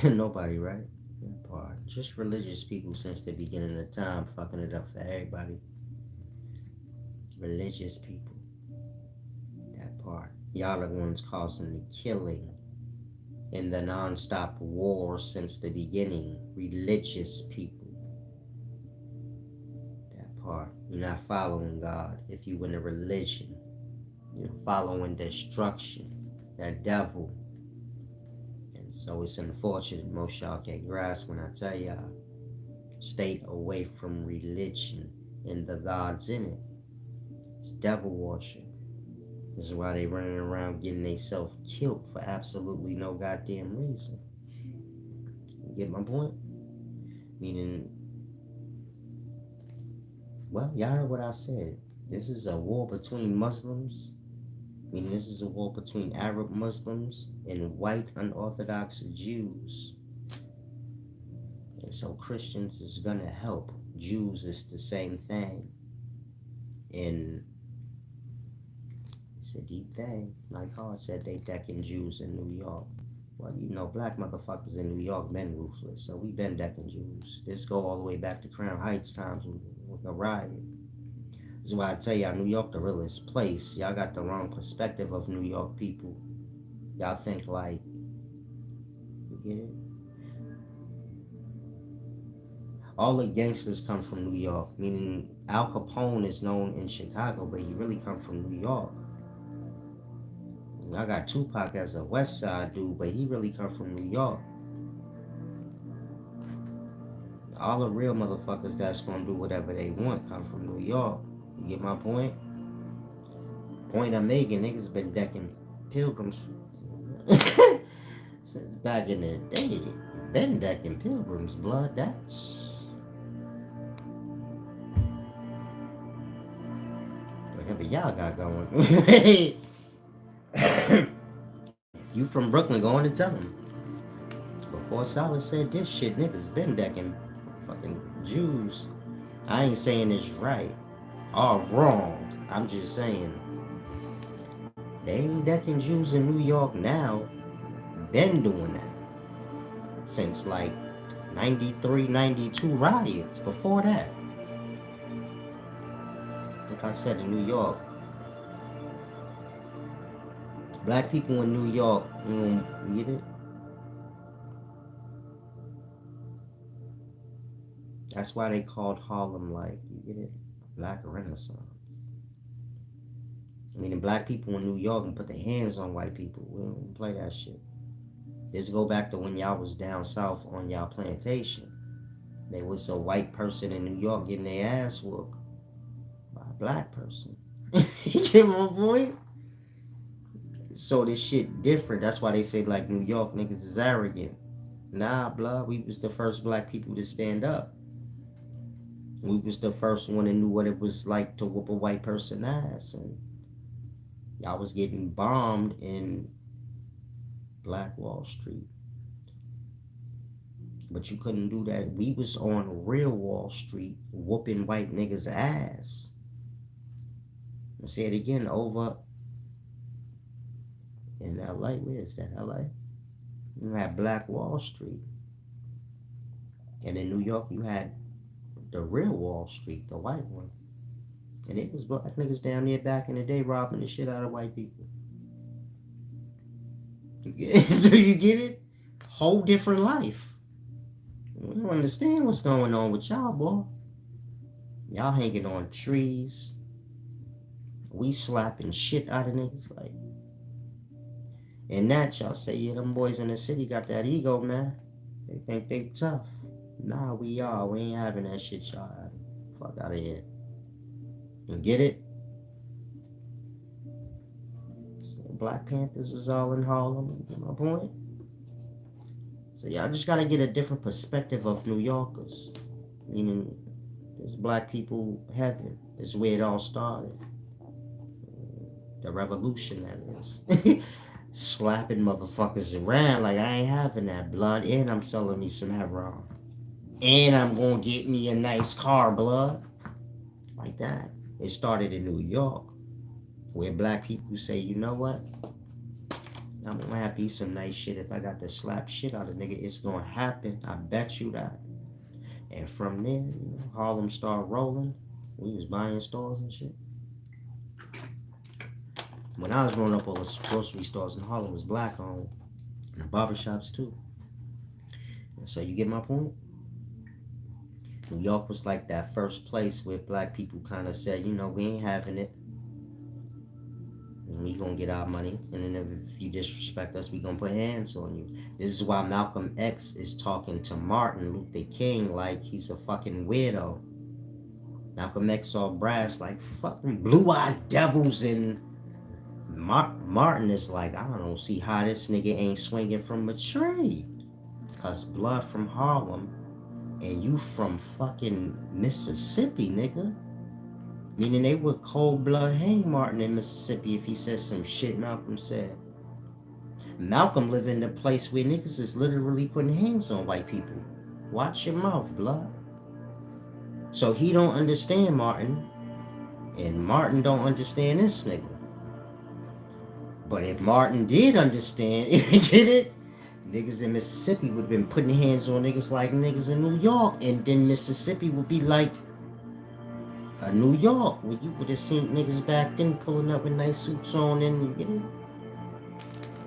Nobody, right? That part. Just religious people since the beginning of time fucking it up for everybody. Religious people. That part. Y'all are the ones causing the killing in the non-stop war since the beginning. Religious people. Part. You're not following God. If you in a religion, you're following destruction, that devil. And so it's unfortunate most y'all can't grasp when I tell y'all, stay away from religion and the gods in it. It's devil worship. This is why they running around getting themselves killed for absolutely no goddamn reason. You get my point? Meaning, well, y'all heard what I said. This is a war between Muslims. Meaning this is a war between Arab Muslims and white unorthodox Jews. And so Christians is going to help. Jews is the same thing. And it's a deep thing. Like Hard said, they decking Jews in New York. Well, black motherfuckers in New York been ruthless. So we been decking Jews. This go all the way back to Crown Heights times with a riot. This is why I tell y'all, New York the realest place. Y'all got the wrong perspective of New York people. Y'all think like, you get it? All the gangsters come from New York. Meaning Al Capone is known in Chicago, but he really come from New York. I got Tupac as a West Side dude, but he really come from New York. All the real motherfuckers that's gonna do whatever they want come from New York. You get my point? Point I'm making, niggas been decking pilgrims since back in the day. Been decking pilgrims, blood. That's whatever y'all got going. If you from Brooklyn, go on and tell them. Before Salah said this shit, niggas been decking fucking Jews. I ain't saying it's right or wrong. I'm just saying they ain't decking Jews in New York now. Been doing that since like 93, 92 riots. Before that, like I said, in New York, black people in New York, you get it? That's why they called Harlem, like, you get it? Black Renaissance. I mean, the black people in New York can put their hands on white people. We don't play that shit. Just go back to when y'all was down south on y'all plantation. There was a white person in New York getting their ass whooped by a black person. You get my point? So this shit different. That's why they say, like, New York niggas is arrogant. Nah, blood, we was the first black people to stand up. We was the first one that knew what it was like to whoop a white person ass. And y'all was getting bombed in Black Wall Street. But you couldn't do that. We was on real Wall Street whooping white niggas ass. I'll say it again, over in LA. Where is that? LA? You had Black Wall Street. And in New York, you had the real Wall Street, the white one. And it was black niggas down there back in the day robbing the shit out of white people. So you get it? Whole different life. We don't understand what's going on with y'all, boy. Y'all hanging on trees. We slapping shit out of niggas like. And that y'all say, yeah, them boys in the city got that ego, man. They think they tough. Nah, we are. We ain't having that shit, y'all. Fuck out of here. You get it? So Black Panthers was all in Harlem. Get my point? So y'all just gotta get a different perspective of New Yorkers. Meaning, there's black people heaven. This is where it all started. The revolution, that is. Slapping motherfuckers around like I ain't having that blood. And I'm selling me some heroin. And I'm gonna get me a nice car, blood. Like that. It started in New York. Where black people say, you know what? I'm gonna have to eat some nice shit. If I got to slap shit out of nigga, it's gonna happen. I bet you that. And from there, Harlem started rolling. We was buying stores and shit. When I was growing up, all the grocery stores in Harlem was black owned. And the barbershops too. And so you get my point? New York was like that first place where black people kind of said, you know, we ain't having it. And we gonna get our money. And then if you disrespect us, we gonna put hands on you. This is why Malcolm X is talking to Martin Luther King like he's a fucking weirdo. Malcolm X saw brass like fucking blue-eyed devils, and Martin is like, I don't see how this nigga ain't swinging from a tree. Cause blood from Harlem and you from fucking Mississippi, nigga. Meaning they would cold blood hang Martin in Mississippi if he said some shit Malcolm said. Malcolm lived in a place where niggas is literally putting hands on white people. Watch your mouth, blood. So he don't understand Martin, and Martin don't understand this nigga. But if Martin did understand, if he get it, niggas in Mississippi would have been putting hands on niggas like niggas in New York, and then Mississippi would be like a New York, where you would have seen niggas back then pulling up with nice suits on, and you know,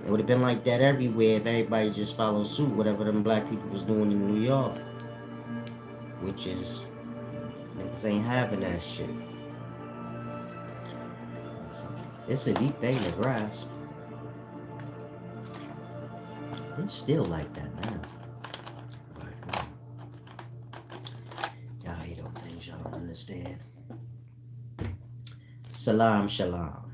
it would have been like that everywhere if everybody just followed suit, whatever them black people was doing in New York. Which is, niggas ain't having that shit. It's a deep thing to grasp. It's still like that now. But y'all hate on things y'all don't understand. Salam, shalom.